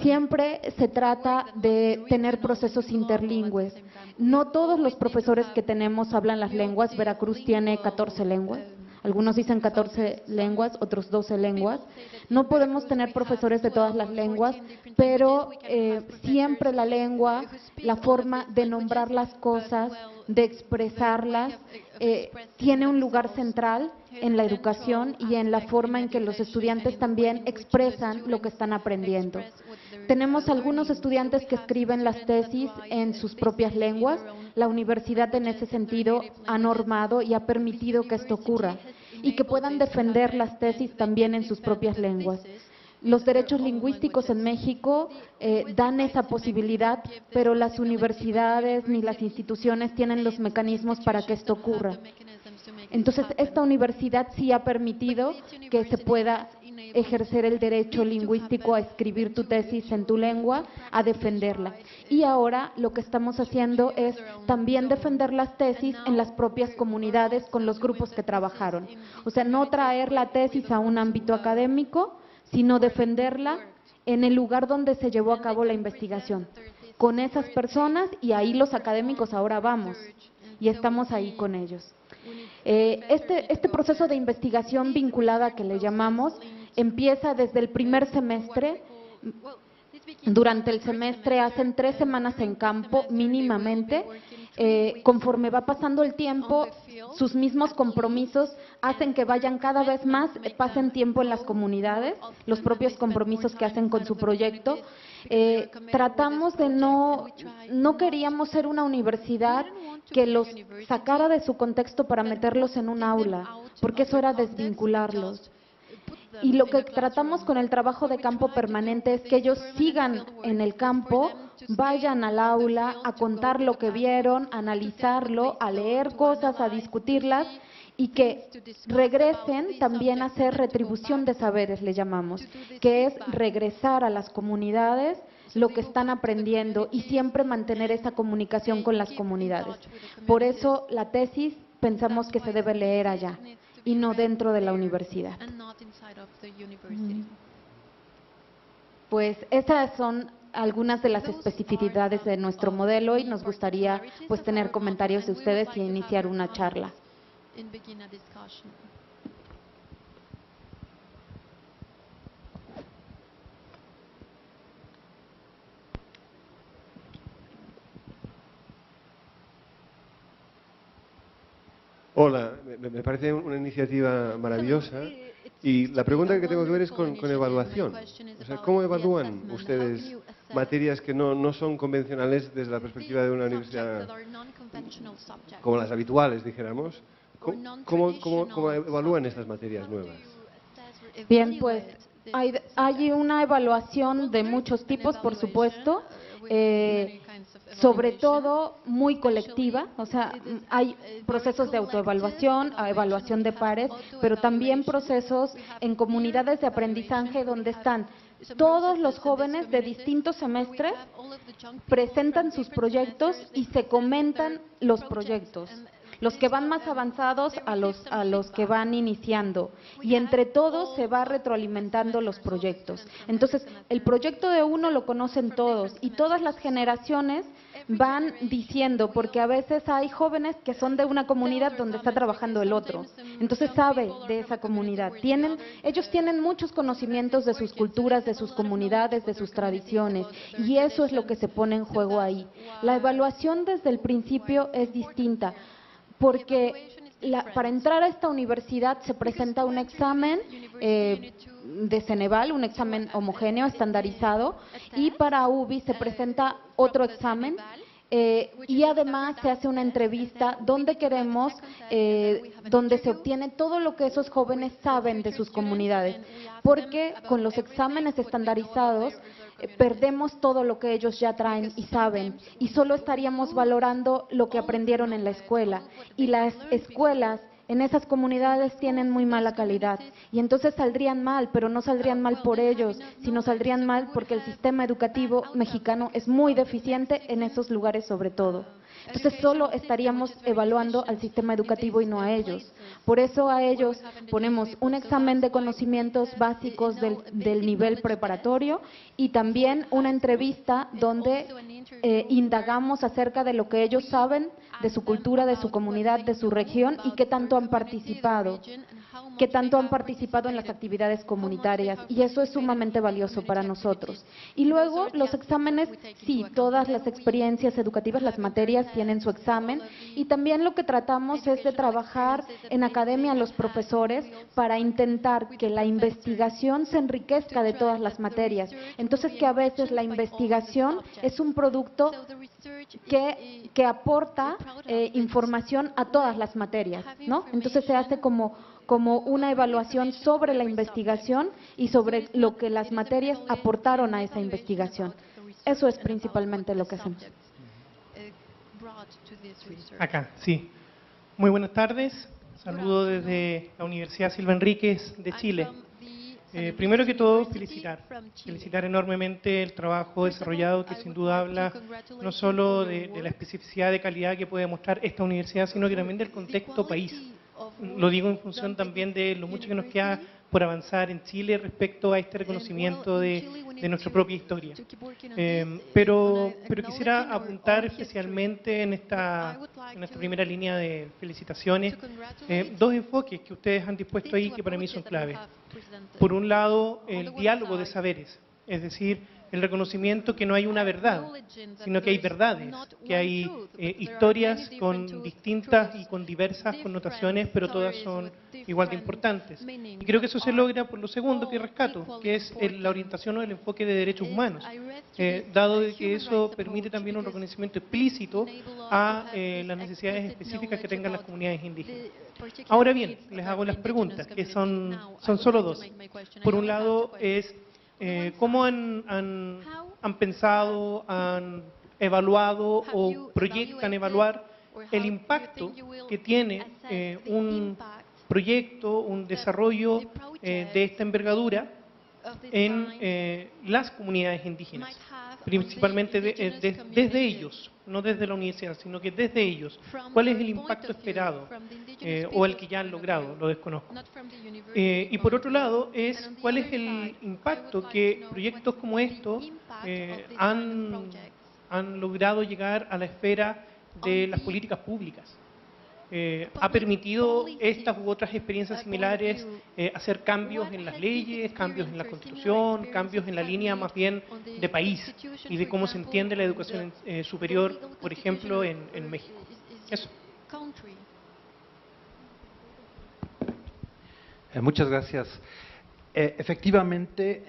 Siempre se trata de tener procesos interlingües. No todos los profesores que tenemos hablan las lenguas. Veracruz tiene 14 lenguas. Algunos dicen 14 lenguas, otros 12 lenguas. No podemos tener profesores de todas las lenguas, pero siempre la lengua, la forma de nombrar las cosas, de expresarlas, tiene un lugar central en la educación y en la forma en que los estudiantes también expresan lo que están aprendiendo. Tenemos algunos estudiantes que escriben las tesis en sus propias lenguas. La universidad en ese sentido ha normado y ha permitido que esto ocurra y que puedan defender las tesis también en sus propias lenguas. Los derechos lingüísticos en México dan esa posibilidad, pero las universidades ni las instituciones tienen los mecanismos para que esto ocurra. Entonces, esta universidad sí ha permitido que se pueda ejercer el derecho lingüístico a escribir tu tesis en tu lengua, a defenderla. Y ahora lo que estamos haciendo es también defender las tesis en las propias comunidades con los grupos que trabajaron. O sea, no traer la tesis a un ámbito académico, sino defenderla en el lugar donde se llevó a cabo la investigación, con esas personas, y ahí los académicos ahora vamos y estamos ahí con ellos. Este proceso de investigación vinculada que le llamamos empieza desde el primer semestre. Durante el semestre hacen 3 semanas en campo mínimamente. Conforme va pasando el tiempo, sus mismos compromisos hacen que vayan cada vez más, pasen tiempo en las comunidades, los propios compromisos que hacen con su proyecto. Tratamos de no queríamos ser una universidad que los sacara de su contexto para meterlos en un aula, porque eso era desvincularlos. Y lo que tratamos con el trabajo de campo permanente es que ellos sigan en el campo, vayan al aula a contar lo que vieron, a analizarlo, a leer cosas, a discutirlas, y que regresen también a hacer retribución de saberes, le llamamos, que es regresar a las comunidades lo que están aprendiendo y siempre mantener esa comunicación con las comunidades. Por eso la tesis pensamos que se debe leer allá y no dentro de la universidad. Pues esas son algunas de las especificidades de nuestro modelo y nos gustaría pues tener comentarios de ustedes y iniciar una charla. Hola, me parece una iniciativa maravillosa y la pregunta que tengo que ver es con evaluación. O sea, ¿cómo evalúan ustedes materias que no son convencionales desde la perspectiva de una universidad como las habituales, dijéramos? ¿Cómo evalúan estas materias nuevas? Bien, pues hay una evaluación de muchos tipos, por supuesto, sobre todo muy colectiva, o sea, hay procesos de autoevaluación, evaluación de pares, pero también procesos en comunidades de aprendizaje donde están todos los jóvenes de distintos semestres, presentan sus proyectos y se comentan los proyectos. Los que van más avanzados a los que van iniciando, y entre todos se va retroalimentando los proyectos. Entonces, el proyecto de uno lo conocen todos y todas las generaciones van diciendo, porque a veces hay jóvenes que son de una comunidad donde está trabajando el otro, entonces sabe de esa comunidad. Ellos tienen muchos conocimientos de sus culturas, de sus comunidades, de sus tradiciones, y eso es lo que se pone en juego ahí. La evaluación desde el principio es distinta, porque para entrar a esta universidad se presenta un examen de Ceneval, un examen homogéneo, estandarizado, y para UBI se presenta otro examen y además se hace una entrevista donde queremos, donde se obtiene todo lo que esos jóvenes saben de sus comunidades, porque con los exámenes estandarizados perdemos todo lo que ellos ya traen y saben, y solo estaríamos valorando lo que aprendieron en la escuela, y las escuelas en esas comunidades tienen muy mala calidad y entonces saldrían mal, pero no saldrían mal por ellos, sino saldrían mal porque el sistema educativo mexicano es muy deficiente en esos lugares sobre todo. Entonces solo estaríamos evaluando al sistema educativo y no a ellos. Por eso a ellos ponemos un examen de conocimientos básicos del nivel preparatorio y también una entrevista donde indagamos acerca de lo que ellos saben, de su cultura, de su comunidad, de su región y qué tanto han participado en las actividades comunitarias, y eso es sumamente valioso para nosotros. Y luego los exámenes, sí, todas las experiencias educativas, las materias tienen su examen, y también lo que tratamos es de trabajar en academia a los profesores para intentar que la investigación se enriquezca de todas las materias. Entonces que a veces la investigación es un producto que aporta información a todas las materias, ¿no? Entonces se hace como una evaluación sobre la investigación y sobre lo que las materias aportaron a esa investigación. Eso es principalmente lo que hacemos. Acá, sí. Muy buenas tardes. Saludo desde la Universidad Silva Enríquez de Chile. Primero que todo, felicitar enormemente el trabajo desarrollado, que sin duda habla no solo de la especificidad de calidad que puede mostrar esta universidad, sino que también del contexto país. Lo digo en función también de lo mucho que nos queda por avanzar en Chile respecto a este reconocimiento de nuestra propia historia. Pero quisiera apuntar especialmente en esta primera línea de felicitaciones dos enfoques que ustedes han dispuesto ahí que para mí son claves. Por un lado, el diálogo de saberes, es decir, el reconocimiento que no hay una verdad, sino que hay verdades, que hay historias con distintas y con diversas connotaciones, pero todas son igual de importantes. Y creo que eso se logra por lo segundo que rescato, que es la orientación o el enfoque de derechos humanos, dado de que eso permite también un reconocimiento explícito a las necesidades específicas que tengan las comunidades indígenas. Ahora bien, les hago las preguntas, que son solo dos. Por un lado es ¿cómo han pensado, han evaluado o proyectan evaluar el impacto que tiene un proyecto, un desarrollo de esta envergadura en las comunidades indígenas? Principalmente desde ellos, no desde la universidad, sino que desde ellos. ¿Cuál es el impacto esperado o el que ya han logrado? Lo desconozco. Y por otro lado, ¿cuál es el impacto que proyectos como estos han logrado llegar a la esfera de las políticas públicas? ¿Ha permitido estas u otras experiencias similares hacer cambios en las leyes, cambios en la Constitución, cambios en la línea más bien de país y de cómo se entiende la educación superior, por ejemplo, en México? Eso. Muchas gracias. Efectivamente,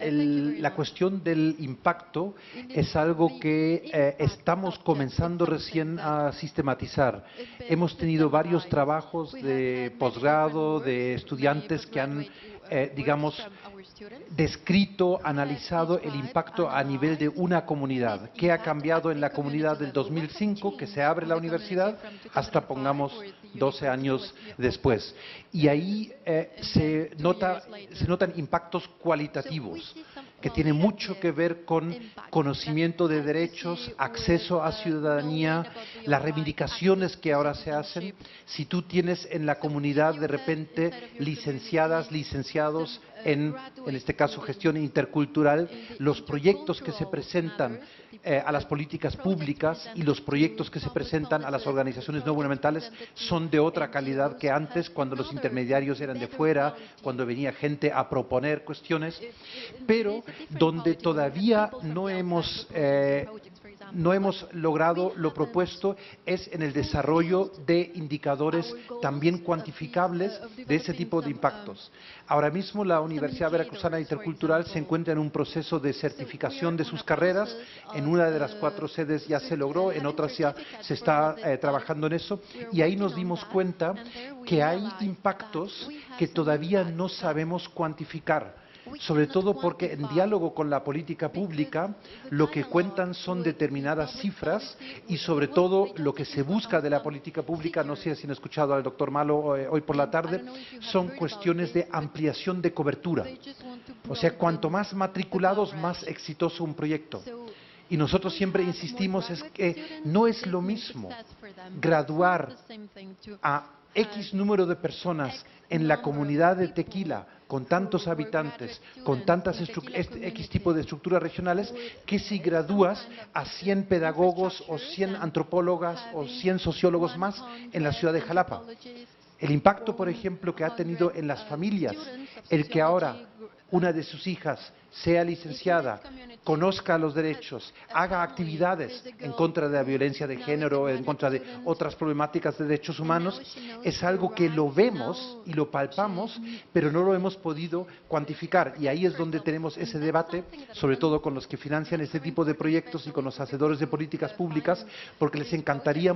la cuestión del impacto es algo que estamos comenzando recién a sistematizar. Hemos tenido varios trabajos de posgrado, de estudiantes que han, digamos, descrito, analizado el impacto a nivel de una comunidad. ¿Qué ha cambiado en la comunidad del 2005, que se abre la universidad, hasta, pongamos, 12 años después? Y ahí se notan impactos cualitativos, que tienen mucho que ver con conocimiento de derechos, acceso a ciudadanía, las reivindicaciones que ahora se hacen. Si tú tienes en la comunidad de repente licenciadas, licenciados en este caso gestión intercultural, los proyectos que se presentan a las políticas públicas y los proyectos que se presentan a las organizaciones no gubernamentales son de otra calidad que antes, cuando los intermediarios eran de fuera, cuando venía gente a proponer cuestiones, pero donde todavía no hemos no hemos logrado lo propuesto es en el desarrollo de indicadores también cuantificables de ese tipo de impactos. Ahora mismo la Universidad Veracruzana Intercultural se encuentra en un proceso de certificación de sus carreras. En una de las 4 sedes ya se logró, en otras ya se está trabajando en eso, y ahí nos dimos cuenta que hay impactos que todavía no sabemos cuantificar, sobre todo porque en diálogo con la política pública lo que cuentan son determinadas cifras y sobre todo lo que se busca de la política pública, no sé si han escuchado al doctor Malo hoy por la tarde, son cuestiones de ampliación de cobertura. O sea, cuanto más matriculados, más exitoso un proyecto. Y nosotros siempre insistimos es que no es lo mismo graduar a X número de personas en la comunidad de Tequila, con tantos habitantes, con tantas X tipo de estructuras regionales, que si gradúas a 100 pedagogos o 100 antropólogas o 100 sociólogos más en la ciudad de Jalapa. El impacto, por ejemplo, que ha tenido en las familias, el que ahora una de sus hijas sea licenciada, conozca los derechos, haga actividades en contra de la violencia de género, en contra de otras problemáticas de derechos humanos, es algo que lo vemos y lo palpamos, pero no lo hemos podido cuantificar. Y ahí es donde tenemos ese debate, sobre todo con los que financian este tipo de proyectos y con los hacedores de políticas públicas, porque les encantaría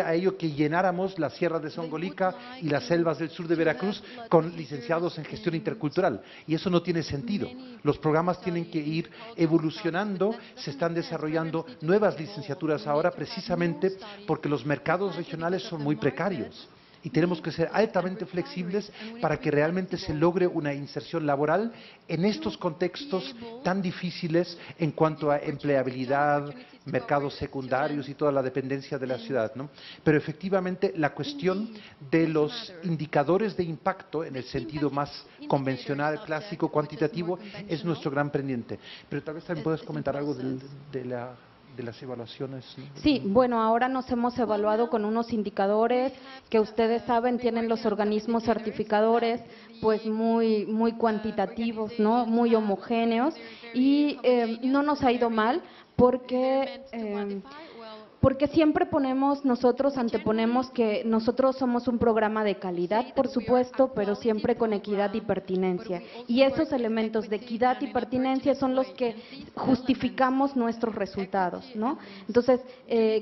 a ellos que llenáramos la Sierra de Songolica y las selvas del sur de Veracruz con licenciados en gestión intercultural. Y eso no tiene sentido. Los programas tienen que ir evolucionando, se están desarrollando nuevas licenciaturas ahora precisamente porque los mercados regionales son muy precarios. Y tenemos que ser altamente flexibles para que realmente se logre una inserción laboral en estos contextos tan difíciles en cuanto a empleabilidad, mercados secundarios y toda la dependencia de la ciudad, ¿no? Pero efectivamente la cuestión de los indicadores de impacto en el sentido más convencional, clásico, cuantitativo, es nuestro gran pendiente. Pero tal vez también puedes comentar algo de las evaluaciones, ¿no? Sí, bueno, ahora nos hemos evaluado con unos indicadores que ustedes saben tienen los organismos certificadores, pues muy cuantitativos, ¿no? Muy homogéneos, y no nos ha ido mal porque siempre anteponemos que nosotros somos un programa de calidad, por supuesto, pero siempre con equidad y pertinencia. Y esos elementos de equidad y pertinencia son los que justificamos nuestros resultados, ¿no? Entonces,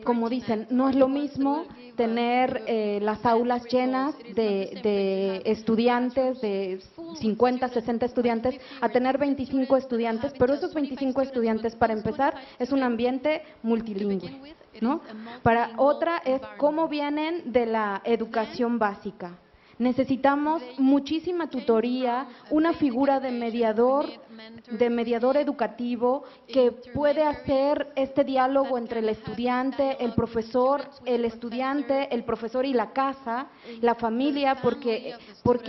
como dicen, no es lo mismo tener las aulas llenas de estudiantes, de 50, 60 estudiantes, a tener 25 estudiantes, pero esos 25 estudiantes, para empezar, es un ambiente multilingüe, ¿no? Para otra es cómo vienen de la educación básica. Necesitamos muchísima tutoría, una figura de mediador educativo que puede hacer este diálogo entre el estudiante, el profesor y la casa, la familia, porque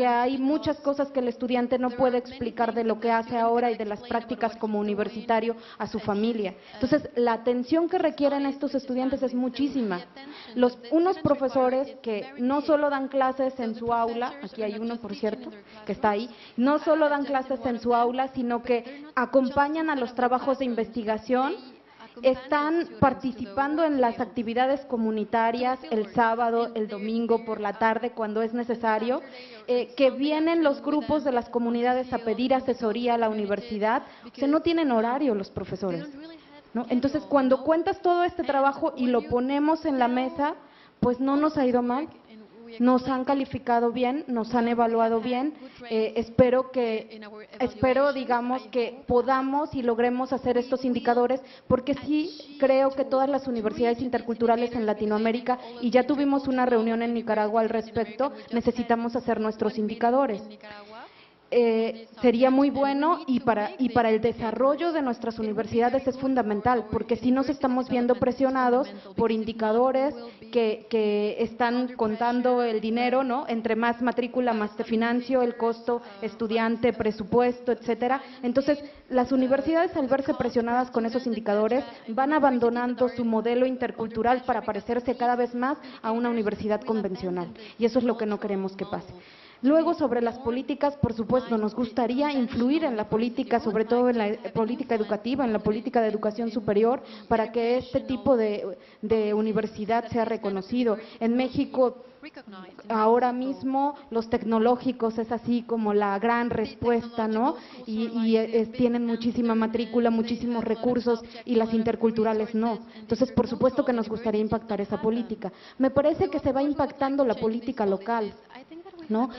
hay muchas cosas que el estudiante no puede explicar de lo que hace ahora y de las prácticas como universitario a su familia. Entonces, la atención que requieren estos estudiantes es muchísima. Unos profesores que no solo dan clases en su aula, aquí hay uno, por cierto, que está ahí, no solo dan clases en su aula, sino que acompañan a los trabajos de investigación, están participando en las actividades comunitarias el sábado, el domingo, por la tarde, cuando es necesario, que vienen los grupos de las comunidades a pedir asesoría a la universidad, o sea, no tienen horario los profesores, ¿no? Entonces, cuando cuentas todo este trabajo y lo ponemos en la mesa, pues no nos ha ido mal. Nos han calificado bien, nos han evaluado bien, espero, digamos, que podamos y logremos hacer estos indicadores, porque sí creo que todas las universidades interculturales en Latinoamérica, y ya tuvimos una reunión en Nicaragua al respecto, necesitamos hacer nuestros indicadores. Sería muy bueno y para el desarrollo de nuestras universidades es fundamental, porque si nos estamos viendo presionados por indicadores que están contando el dinero, ¿no? Entre más matrícula, más te financio, el costo estudiante, presupuesto, etcétera. Entonces, las universidades, al verse presionadas con esos indicadores, van abandonando su modelo intercultural para parecerse cada vez más a una universidad convencional, y eso es lo que no queremos que pase. Luego, sobre las políticas, por supuesto, nos gustaría influir en la política, sobre todo en la política educativa, en la política de educación superior, para que este tipo de universidad sea reconocido. En México, ahora mismo, los tecnológicos es así como la gran respuesta, ¿no? Y tienen muchísima matrícula, muchísimos recursos, y las interculturales no. Entonces, por supuesto que nos gustaría impactar esa política. Me parece que se va impactando la política local, ¿no?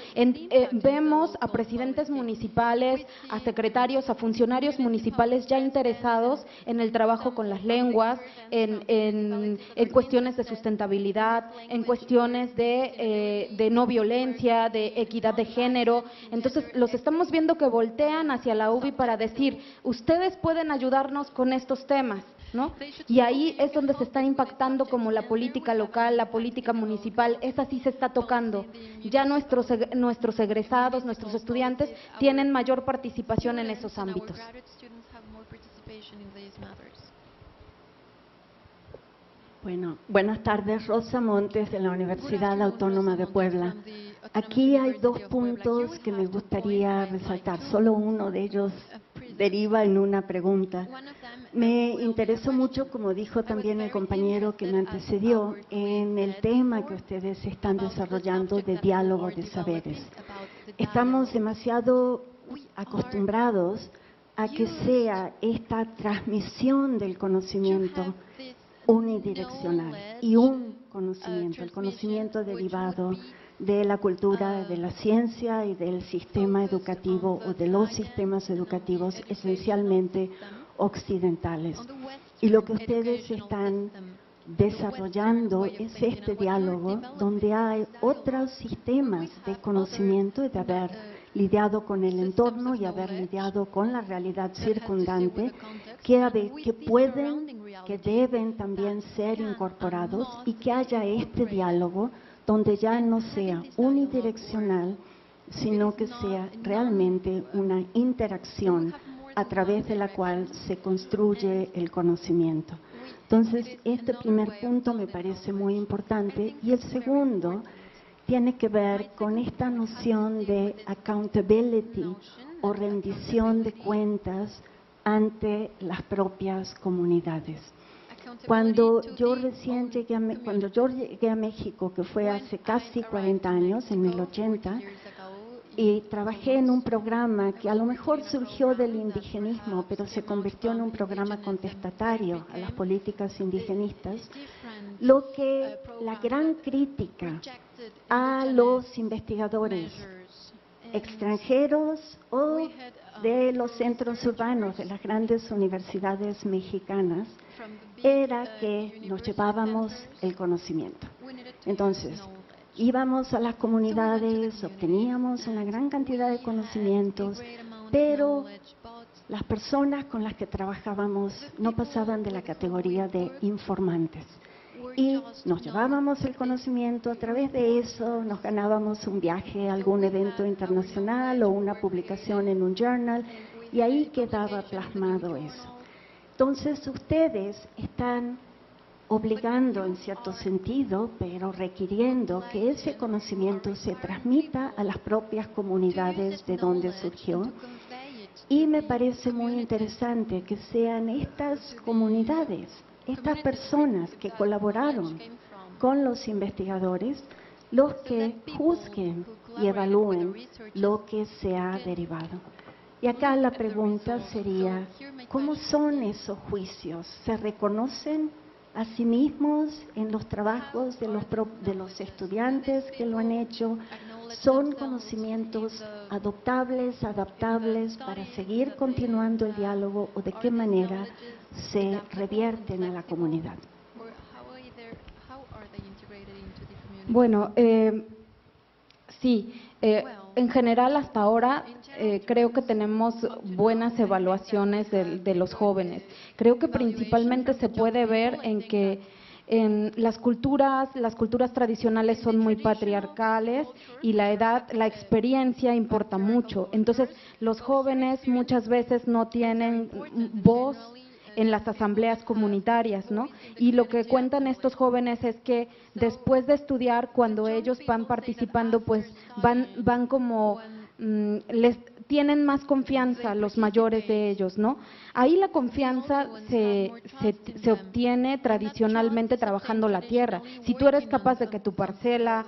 Vemos a presidentes municipales, a secretarios, a funcionarios municipales ya interesados en el trabajo con las lenguas, en cuestiones de sustentabilidad, en cuestiones de no violencia, de equidad de género. Entonces, los estamos viendo que voltean hacia la UBI para decir, ustedes pueden ayudarnos con estos temas, ¿no? Y ahí es donde se está impactando como la política local, la política municipal, esa sí se está tocando. Ya nuestros egresados, nuestros estudiantes tienen mayor participación en esos ámbitos. Bueno, buenas tardes, Rosa Montes de la Universidad Autónoma de Puebla. Aquí hay dos puntos que me gustaría resaltar, solo uno de ellos deriva en una pregunta. Me interesó mucho, como dijo también el compañero que me antecedió, en el tema que ustedes están desarrollando de diálogo de saberes. Estamos demasiado acostumbrados a que sea esta transmisión del conocimiento unidireccional y un conocimiento, el conocimiento derivado de la cultura, de la ciencia y del sistema educativo o de los sistemas educativos esencialmente occidentales. Y lo que ustedes están desarrollando es este diálogo donde hay otros sistemas de conocimiento y de haber lidiado con el entorno y haber lidiado con la realidad circundante que pueden, que deben también ser incorporados y que haya este diálogo donde ya no sea unidireccional, sino que sea realmente una interacción a través de la cual se construye el conocimiento. Entonces, este primer punto me parece muy importante y el segundo tiene que ver con esta noción de accountability o rendición de cuentas ante las propias comunidades. Cuando yo llegué a México, que fue hace casi 40 años, en el 80, y trabajé en un programa que a lo mejor surgió del indigenismo, pero se convirtió en un programa contestatario a las políticas indigenistas, la gran crítica a los investigadores extranjeros o de los centros urbanos de las grandes universidades mexicanas era que nos llevábamos el conocimiento. Entonces, íbamos a las comunidades, obteníamos una gran cantidad de conocimientos, pero las personas con las que trabajábamos no pasaban de la categoría de informantes. Y nos llevábamos el conocimiento, a través de eso nos ganábamos un viaje a algún evento internacional o una publicación en un journal, y ahí quedaba plasmado eso. Entonces, ustedes están obligando en cierto sentido, pero requiriendo que ese conocimiento se transmita a las propias comunidades de donde surgió. Y me parece muy interesante que sean estas comunidades, estas personas que colaboraron con los investigadores, los que juzguen y evalúen lo que se ha derivado. Y acá la pregunta sería, ¿cómo son esos juicios? ¿Se reconocen a sí mismos en los trabajos de los estudiantes que lo han hecho? ¿Son conocimientos adoptables, adaptables para seguir continuando el diálogo, o de qué manera se revierten a la comunidad? Bueno, sí, en general hasta ahora creo que tenemos buenas evaluaciones de los jóvenes. Creo que principalmente se puede ver en que las culturas tradicionales son muy patriarcales y la edad, la experiencia importa mucho. Entonces, los jóvenes muchas veces no tienen voz en las asambleas comunitarias, ¿no? Y lo que cuentan estos jóvenes es que después de estudiar, cuando ellos van participando, pues van como les tienen más confianza los mayores de ellos, ¿no? Ahí la confianza se obtiene tradicionalmente trabajando la tierra. Si tú eres capaz de que tu parcela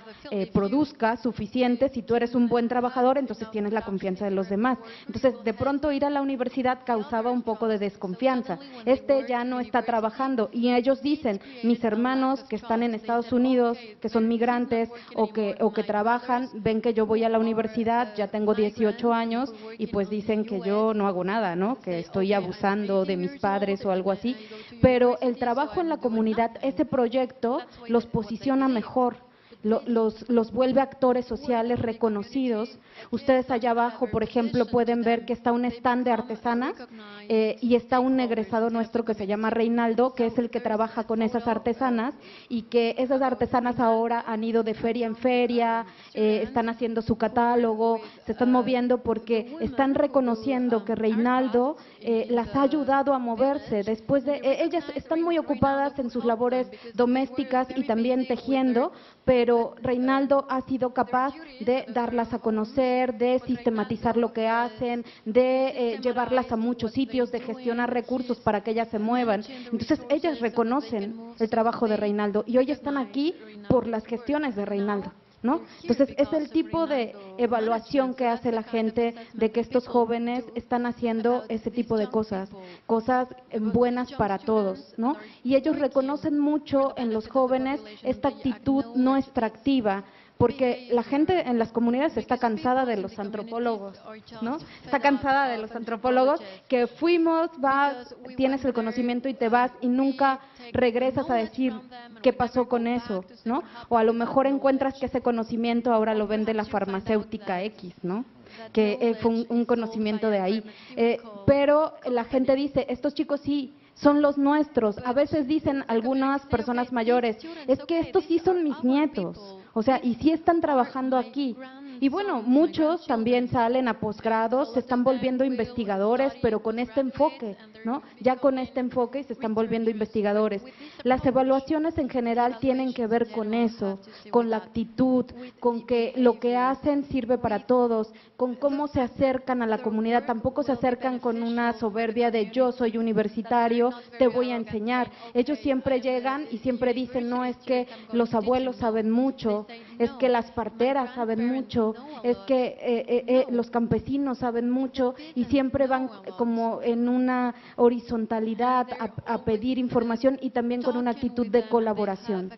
produzca suficiente, si tú eres un buen trabajador, entonces tienes la confianza de los demás. Entonces, de pronto ir a la universidad causaba un poco de desconfianza. Ya no está trabajando y ellos dicen, mis hermanos que están en Estados Unidos, que son migrantes o que trabajan, ven que yo voy a la universidad, ya tengo 18 años, y pues dicen que yo no hago nada, ¿no? Que estoy abusando de mis padres o algo así, pero el trabajo en la comunidad, ese proyecto los posiciona mejor, los vuelve actores sociales reconocidos. Ustedes allá abajo, por ejemplo, pueden ver que está un stand de artesanas y está un egresado nuestro que se llama Reinaldo, que es el que trabaja con esas artesanas, y que esas artesanas ahora han ido de feria en feria, están haciendo su catálogo, se están moviendo porque están reconociendo que Reinaldo las ha ayudado a moverse. Después de ellas están muy ocupadas en sus labores domésticas y también tejiendo, pero Reinaldo ha sido capaz de darlas a conocer, de sistematizar lo que hacen, de llevarlas a muchos sitios, de gestionar recursos para que ellas se muevan. Entonces ellas reconocen el trabajo de Reinaldo y hoy están aquí por las gestiones de Reinaldo, ¿no? Entonces es el tipo de evaluación que hace la gente de que estos jóvenes están haciendo ese tipo de cosas buenas para todos, ¿no? Y ellos reconocen mucho en los jóvenes esta actitud no extractiva, porque la gente en las comunidades está cansada de los antropólogos, ¿no? Está cansada de los antropólogos que fuimos, vas, tienes el conocimiento y te vas y nunca regresas a decir qué pasó con eso, ¿no? O a lo mejor encuentras que ese conocimiento ahora lo vende la farmacéutica X, ¿no? Que fue un conocimiento de ahí. Pero la gente dice, estos chicos sí son los nuestros. A veces dicen algunas personas mayores, es que estos sí son mis nietos. O sea, y sí están trabajando aquí. Y bueno, muchos también salen a posgrados, se están volviendo investigadores, pero con este enfoque, ¿no? Ya con este enfoque y se están volviendo investigadores. Las evaluaciones en general tienen que ver con eso, con la actitud, con que lo que hacen sirve para todos, con cómo se acercan a la comunidad. Tampoco se acercan con una soberbia de yo soy universitario, te voy a enseñar. Ellos siempre llegan y siempre dicen, no, es que los abuelos saben mucho, es que las parteras saben mucho, es que los campesinos saben mucho, y siempre van como en una horizontalidad a pedir información y también con una actitud de colaboración.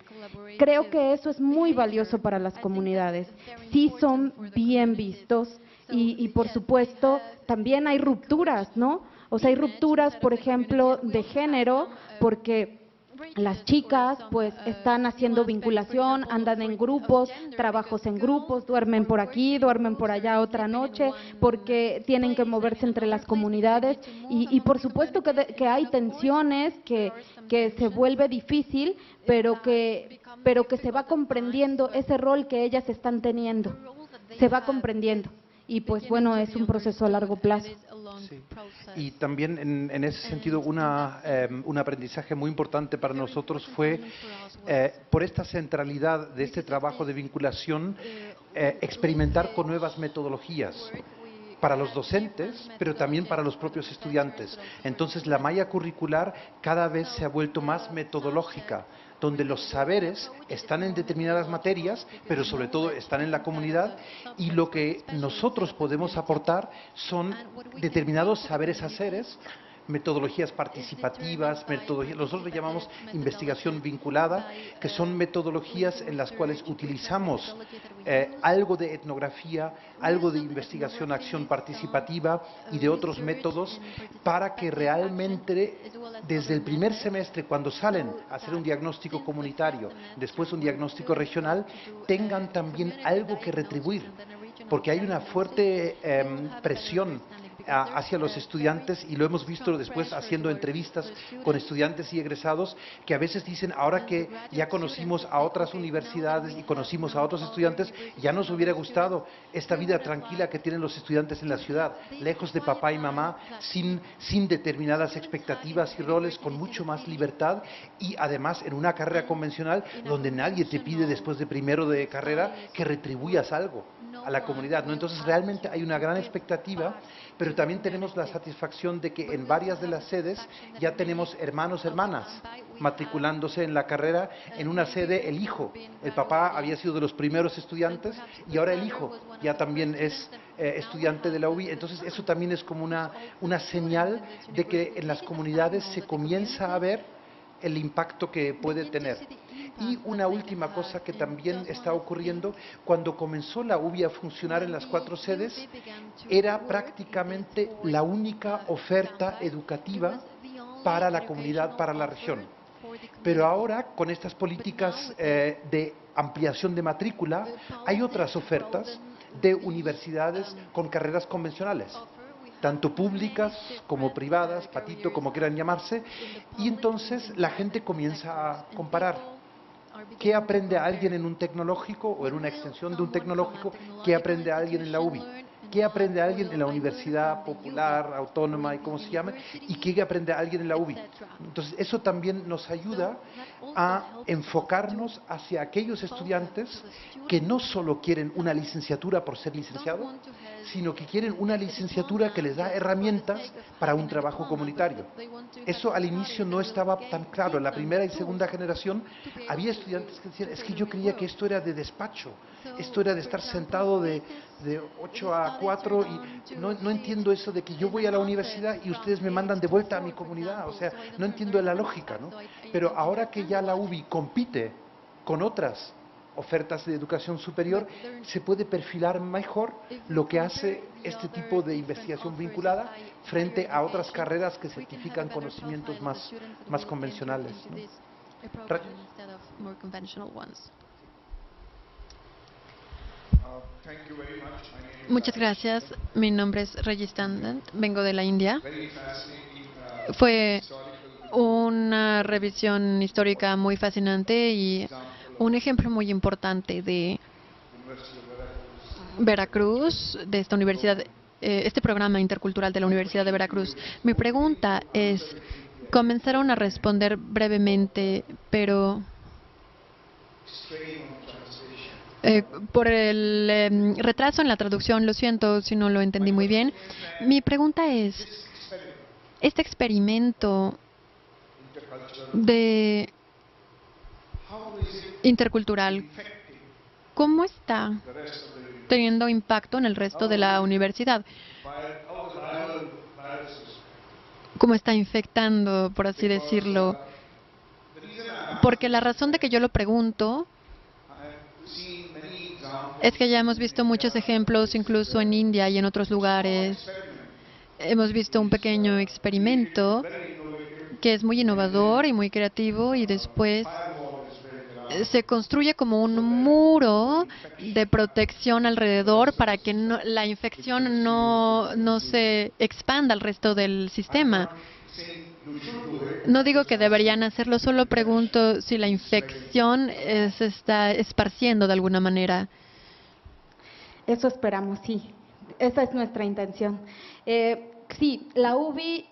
Creo que eso es muy valioso para las comunidades. Sí son bien vistos y por supuesto también hay rupturas, ¿no? O sea, hay rupturas, por ejemplo, de género, porque las chicas pues están haciendo vinculación, andan en grupos, trabajos en grupos, duermen por aquí, duermen por allá otra noche, porque tienen que moverse entre las comunidades y por supuesto que hay tensiones, que se vuelve difícil, pero que se va comprendiendo ese rol que ellas están teniendo, se va comprendiendo. Y pues bueno, es un proceso a largo plazo. Sí. Y también en ese sentido un aprendizaje muy importante para nosotros fue por esta centralidad de este trabajo de vinculación, experimentar con nuevas metodologías para los docentes, pero también para los propios estudiantes. Entonces la malla curricular cada vez se ha vuelto más metodológica, donde los saberes están en determinadas materias, pero sobre todo están en la comunidad, y lo que nosotros podemos aportar son determinados saberes haceres, metodologías participativas, nosotros le llamamos investigación vinculada, que son metodologías en las cuales utilizamos algo de etnografía, algo de investigación, acción participativa y de otros métodos para que realmente desde el primer semestre, cuando salen a hacer un diagnóstico comunitario, después un diagnóstico regional, tengan también algo que retribuir, porque hay una fuerte presión hacia los estudiantes, y lo hemos visto después haciendo entrevistas con estudiantes y egresados, que a veces dicen, ahora que ya conocimos a otras universidades y conocimos a otros estudiantes, ya nos hubiera gustado esta vida tranquila que tienen los estudiantes en la ciudad, lejos de papá y mamá, sin determinadas expectativas y roles, con mucho más libertad, y además en una carrera convencional donde nadie te pide después de primero de carrera que retribuyas algo a la comunidad, ¿no? Entonces realmente hay una gran expectativa, pero también tenemos la satisfacción de que en varias de las sedes ya tenemos hermanos, hermanas matriculándose en la carrera. En una sede el hijo, el papá había sido de los primeros estudiantes y ahora el hijo ya también es estudiante de la UBI. Entonces eso también es como una señal de que en las comunidades se comienza a ver el impacto que puede tener. Y una última cosa que también está ocurriendo, cuando comenzó la UBI a funcionar en las 4 sedes, era prácticamente la única oferta educativa para la comunidad, para la región. Pero ahora, con estas políticas de ampliación de matrícula, hay otras ofertas de universidades con carreras convencionales, tanto públicas como privadas, patito, como quieran llamarse, y entonces la gente comienza a comparar. ¿Qué aprende alguien en un tecnológico o en una extensión de un tecnológico? ¿Qué aprende alguien en la UBI? ¿Qué aprende alguien en la Universidad Popular, Autónoma y cómo se llame? ¿Y qué aprende alguien en la UBI? Entonces, eso también nos ayuda a enfocarnos hacia aquellos estudiantes que no solo quieren una licenciatura por ser licenciado, sino que quieren una licenciatura que les da herramientas para un trabajo comunitario. Eso al inicio no estaba tan claro. En la primera y segunda generación había estudiantes que decían, es que yo creía que esto era de despacho, esto era de estar sentado de 8 a 4 y no entiendo eso de que yo voy a la universidad y ustedes me mandan de vuelta a mi comunidad, o sea, no entiendo la lógica, ¿no? Pero ahora que ya la UBI compite con otras ofertas de educación superior, se puede perfilar mejor lo que hace este tipo de investigación vinculada frente a otras carreras que certifican conocimientos más convencionales, ¿no? Muchas gracias. Mi nombre es Regis Tandon, vengo de la India. Fue una revisión histórica muy fascinante y un ejemplo muy importante de Veracruz, de esta universidad, este programa intercultural de la Universidad de Veracruz. Mi pregunta es, comenzaron a responder brevemente, pero por el retraso en la traducción, lo siento si no lo entendí muy bien. Mi pregunta es, este experimento de intercultural, ¿cómo está teniendo impacto en el resto de la universidad? ¿Cómo está infectando, por así decirlo? Porque la razón de que yo lo pregunto es que ya hemos visto muchos ejemplos, incluso en India y en otros lugares. Hemos visto un pequeño experimento que es muy innovador y muy creativo y después se construye como un muro de protección alrededor para que la infección no se expanda al resto del sistema. No digo que deberían hacerlo, solo pregunto si la infección se está esparciendo de alguna manera. Eso esperamos, sí. Esa es nuestra intención. Sí, la UBI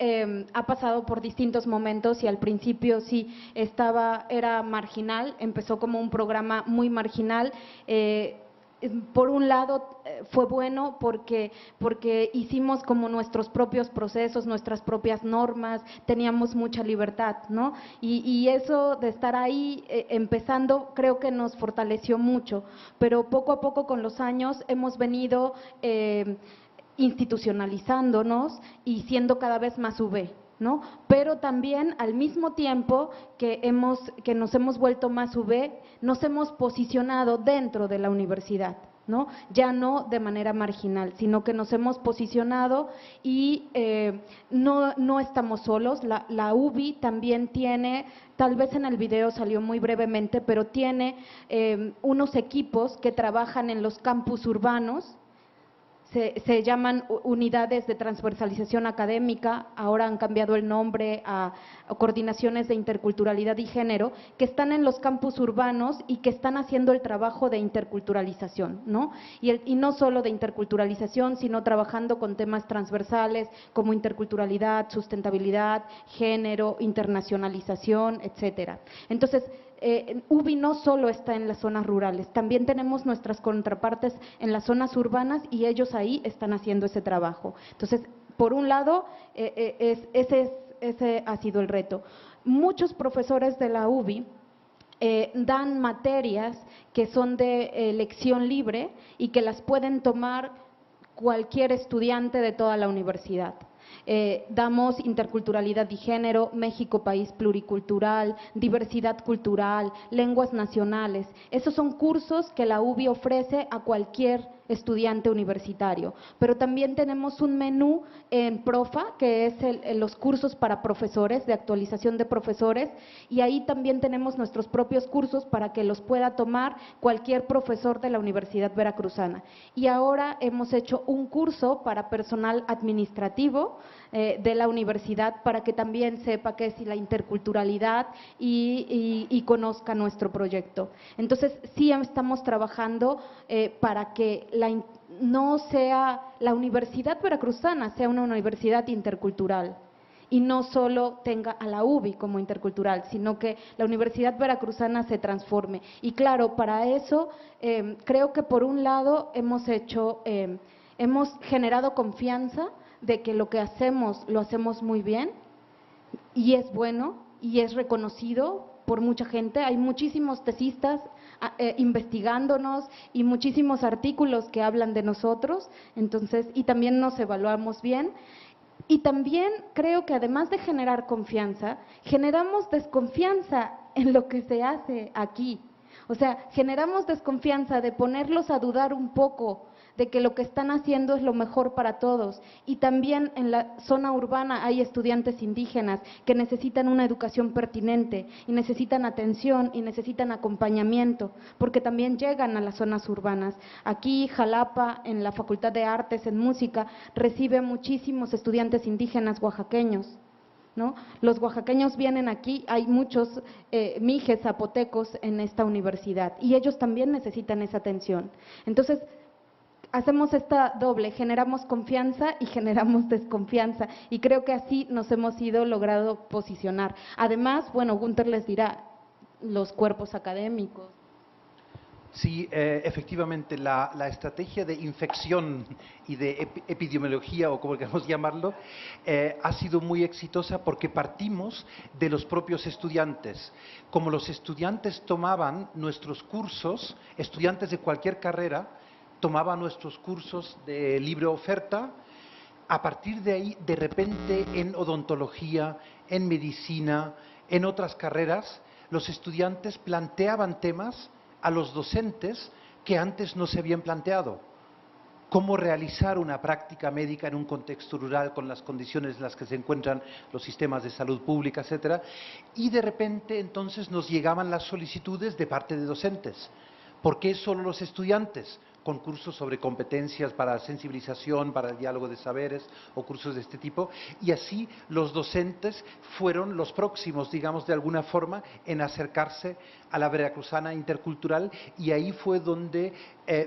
ha pasado por distintos momentos y al principio sí era marginal, empezó como un programa muy marginal. Por un lado fue bueno porque hicimos como nuestros propios procesos, nuestras propias normas, teníamos mucha libertad, ¿no? Y eso de estar ahí empezando creo que nos fortaleció mucho, pero poco a poco con los años hemos venido institucionalizándonos y siendo cada vez más UB, ¿no? Pero también al mismo tiempo que nos hemos vuelto más UB, nos hemos posicionado dentro de la universidad, ¿no? Ya no de manera marginal, sino que nos hemos posicionado y no estamos solos. La UBI también tiene, tal vez en el video salió muy brevemente, pero tiene unos equipos que trabajan en los campus urbanos. se llaman unidades de transversalización académica, ahora han cambiado el nombre a coordinaciones de interculturalidad y género, que están en los campus urbanos y que están haciendo el trabajo de interculturalización, ¿no? Y no solo de interculturalización, sino trabajando con temas transversales como interculturalidad, sustentabilidad, género, internacionalización, etcétera. Entonces, UBI no solo está en las zonas rurales, también tenemos nuestras contrapartes en las zonas urbanas y ellos ahí están haciendo ese trabajo. Entonces, por un lado, ese ha sido el reto. Muchos profesores de la UBI dan materias que son de elección libre y que las pueden tomar cualquier estudiante de toda la universidad. Damos interculturalidad y género, México país pluricultural, diversidad cultural, lenguas nacionales. Esos son cursos que la UBI ofrece a cualquier estudiante universitario, pero también tenemos un menú en Profa, que es los cursos para profesores, de actualización de profesores, y ahí también tenemos nuestros propios cursos para que los pueda tomar cualquier profesor de la Universidad Veracruzana. Y ahora hemos hecho un curso para personal administrativo de la universidad para que también sepa qué es la interculturalidad y conozca nuestro proyecto. Entonces, sí estamos trabajando para que no sea la Universidad Veracruzana, sea una universidad intercultural y no solo tenga a la UBI como intercultural, sino que la Universidad Veracruzana se transforme. Y claro, para eso creo que por un lado hemos generado confianza de que lo que hacemos lo hacemos muy bien y es bueno y es reconocido por mucha gente. Hay muchísimos tesistas investigándonos y muchísimos artículos que hablan de nosotros, entonces, y también nos evaluamos bien. Y también creo que además de generar confianza, generamos desconfianza en lo que se hace aquí. O sea, generamos desconfianza de ponerlos a dudar un poco de que lo que están haciendo es lo mejor para todos. Y también en la zona urbana hay estudiantes indígenas que necesitan una educación pertinente y necesitan atención y necesitan acompañamiento, porque también llegan a las zonas urbanas. Aquí, Jalapa, en la Facultad de Artes, en Música, recibe muchísimos estudiantes indígenas oaxaqueños, ¿no? Los oaxaqueños vienen aquí, hay muchos mijes zapotecos en esta universidad y ellos también necesitan esa atención. Entonces, hacemos esta doble, generamos confianza y generamos desconfianza y creo que así nos hemos ido logrado posicionar. Además, bueno, Gunther les dirá, los cuerpos académicos. Sí, efectivamente, la estrategia de infección y de epidemiología, o como queramos llamarlo, ha sido muy exitosa porque partimos de los propios estudiantes. Como los estudiantes tomaban nuestros cursos, estudiantes de cualquier carrera, tomaban nuestros cursos de libre oferta, a partir de ahí, de repente, en odontología, en medicina, en otras carreras, los estudiantes planteaban temas a los docentes que antes no se habían planteado. Cómo realizar una práctica médica en un contexto rural con las condiciones en las que se encuentran los sistemas de salud pública, etcétera. Y de repente entonces nos llegaban las solicitudes de parte de docentes. ¿Por qué solo los estudiantes? Con cursos sobre competencias para sensibilización, para el diálogo de saberes o cursos de este tipo, y así los docentes fueron los próximos, digamos de alguna forma, en acercarse a la veracruzana intercultural, y ahí fue donde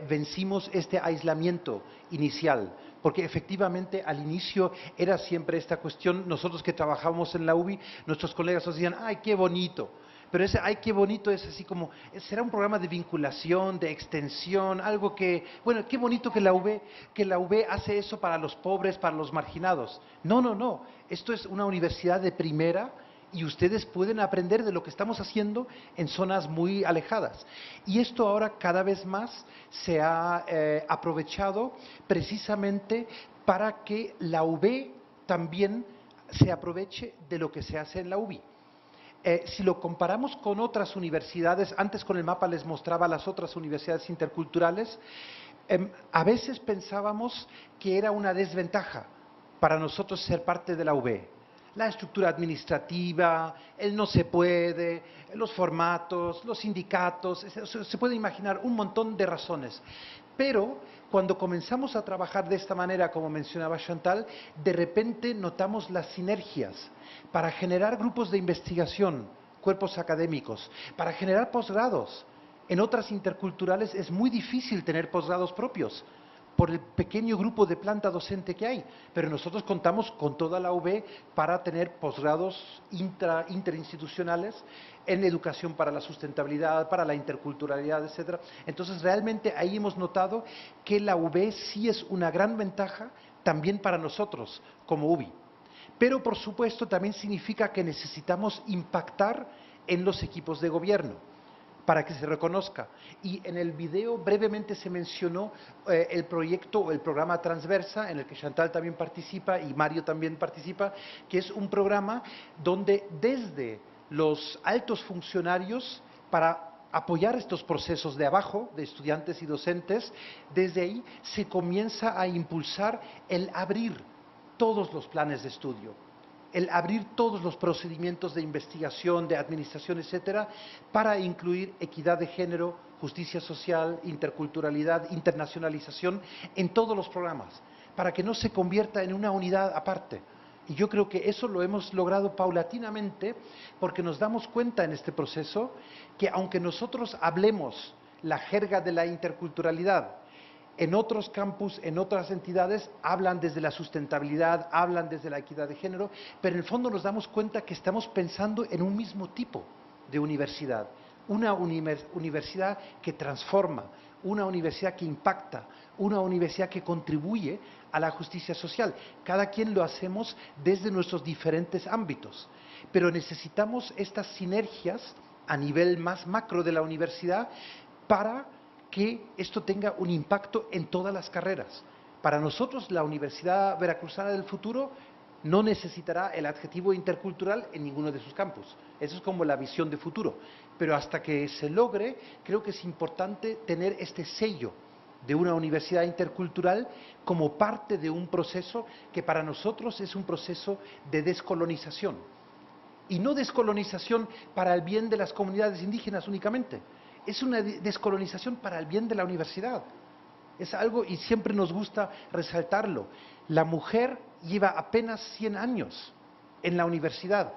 vencimos este aislamiento inicial, porque efectivamente al inicio era siempre esta cuestión. Nosotros que trabajábamos en la UBI, nuestros colegas nos decían, ¡ay, qué bonito! Pero ese ¡ay, qué bonito! Es así como, será un programa de vinculación, de extensión, algo que, bueno, qué bonito que la UB hace eso para los pobres, para los marginados. No, no, no, esto es una universidad de primera y ustedes pueden aprender de lo que estamos haciendo en zonas muy alejadas. Y esto ahora cada vez más se ha aprovechado precisamente para que la UB también se aproveche de lo que se hace en la UBI. Si lo comparamos con otras universidades, antes con el mapa les mostraba las otras universidades interculturales, a veces pensábamos que era una desventaja para nosotros ser parte de la UB. La estructura administrativa, el no se puede, los formatos, los sindicatos, se puede imaginar un montón de razones. Pero cuando comenzamos a trabajar de esta manera, como mencionaba Chantal, de repente notamos las sinergias para generar grupos de investigación, cuerpos académicos, para generar posgrados. En otras interculturales es muy difícil tener posgrados propios por el pequeño grupo de planta docente que hay, pero nosotros contamos con toda la UB para tener posgrados interinstitucionales en educación para la sustentabilidad, para la interculturalidad, etc. Entonces, realmente ahí hemos notado que la UB sí es una gran ventaja también para nosotros como UBI. Pero, por supuesto, también significa que necesitamos impactar en los equipos de gobierno para que se reconozca. Y en el video brevemente se mencionó el proyecto o el programa Transversa, en el que Chantal también participa y Mario también participa, que es un programa donde desde los altos funcionarios, para apoyar estos procesos de abajo, de estudiantes y docentes, desde ahí se comienza a impulsar el abrir todos los planes de estudio, el abrir todos los procedimientos de investigación, de administración, etcétera, para incluir equidad de género, justicia social, interculturalidad, internacionalización en todos los programas, para que no se convierta en una unidad aparte. Y yo creo que eso lo hemos logrado paulatinamente porque nos damos cuenta en este proceso que aunque nosotros hablemos la jerga de la interculturalidad, en otros campus, en otras entidades, hablan desde la sustentabilidad, hablan desde la equidad de género, pero en el fondo nos damos cuenta que estamos pensando en un mismo tipo de universidad, una universidad que transforma, una universidad que impacta, una universidad que contribuye a la justicia social. Cada quien lo hacemos desde nuestros diferentes ámbitos, pero necesitamos estas sinergias a nivel más macro de la universidad para que esto tenga un impacto en todas las carreras. Para nosotros, la Universidad Veracruzana del Futuro no necesitará el adjetivo intercultural en ninguno de sus campus. Eso es como la visión de futuro. Pero hasta que se logre, creo que es importante tener este sello de una universidad intercultural como parte de un proceso que para nosotros es un proceso de descolonización. Y no descolonización para el bien de las comunidades indígenas únicamente. Es una descolonización para el bien de la universidad. Es algo, y siempre nos gusta resaltarlo, la mujer lleva apenas 100 años en la universidad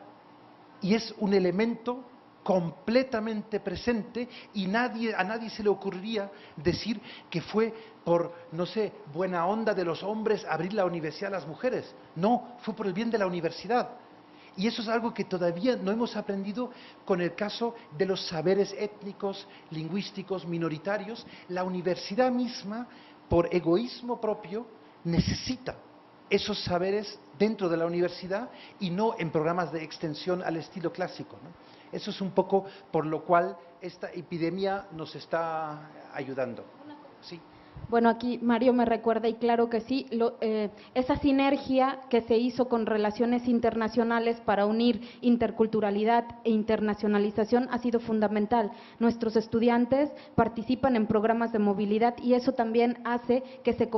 y es un elemento completamente presente y a nadie se le ocurriría decir que fue por, no sé, buena onda de los hombres abrir la universidad a las mujeres. No, fue por el bien de la universidad. Y eso es algo que todavía no hemos aprendido con el caso de los saberes étnicos, lingüísticos, minoritarios. La universidad misma, por egoísmo propio, necesita esos saberes dentro de la universidad y no en programas de extensión al estilo clásico, ¿no? Eso es un poco por lo cual esta epidemia nos está ayudando. Sí. Bueno, aquí Mario me recuerda, y claro que sí, esa sinergia que se hizo con relaciones internacionales para unir interculturalidad e internacionalización ha sido fundamental. Nuestros estudiantes participan en programas de movilidad y eso también hace que se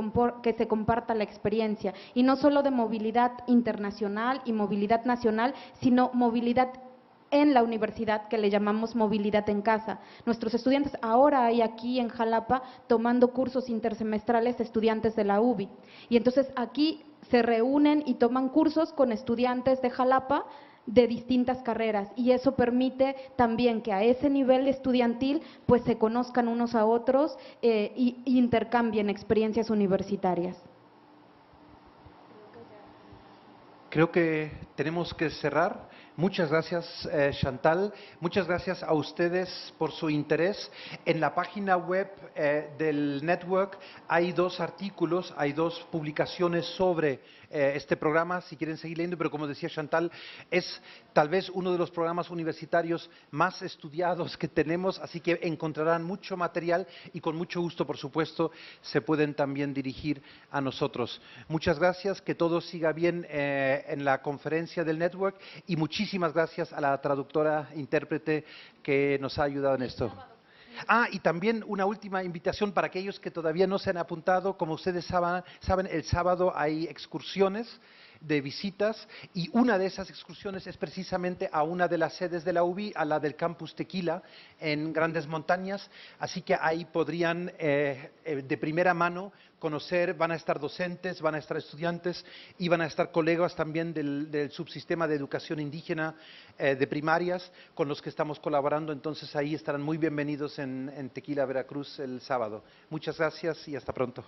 comparta la experiencia. Y no solo de movilidad internacional y movilidad nacional, sino movilidad en la universidad, que le llamamos movilidad en casa. Nuestros estudiantes ahora hay aquí en Jalapa tomando cursos intersemestrales estudiantes de la UBI. Y entonces aquí se reúnen y toman cursos con estudiantes de Jalapa de distintas carreras y eso permite también que a ese nivel estudiantil pues se conozcan unos a otros y intercambien experiencias universitarias. Creo que tenemos que cerrar. Muchas gracias, Chantal. Muchas gracias a ustedes por su interés. En la página web del Network hay 2 artículos, hay 2 publicaciones sobre este programa, si quieren seguir leyendo, pero como decía Chantal, es tal vez uno de los programas universitarios más estudiados que tenemos, así que encontrarán mucho material y con mucho gusto, por supuesto, se pueden también dirigir a nosotros. Muchas gracias, que todo siga bien en la conferencia del Network y muchísimas gracias a la traductora, intérprete que nos ha ayudado en esto. Y también una última invitación para aquellos que todavía no se han apuntado. Como ustedes saben, el sábado hay excursiones de visitas, y una de esas excursiones es precisamente a una de las sedes de la UBI, a la del campus Tequila, en Grandes Montañas, así que ahí podrían de primera mano conocer, van a estar docentes, van a estar estudiantes y van a estar colegas también del subsistema de educación indígena de primarias con los que estamos colaborando. Entonces ahí estarán muy bienvenidos en Tequila, Veracruz el sábado. Muchas gracias y hasta pronto.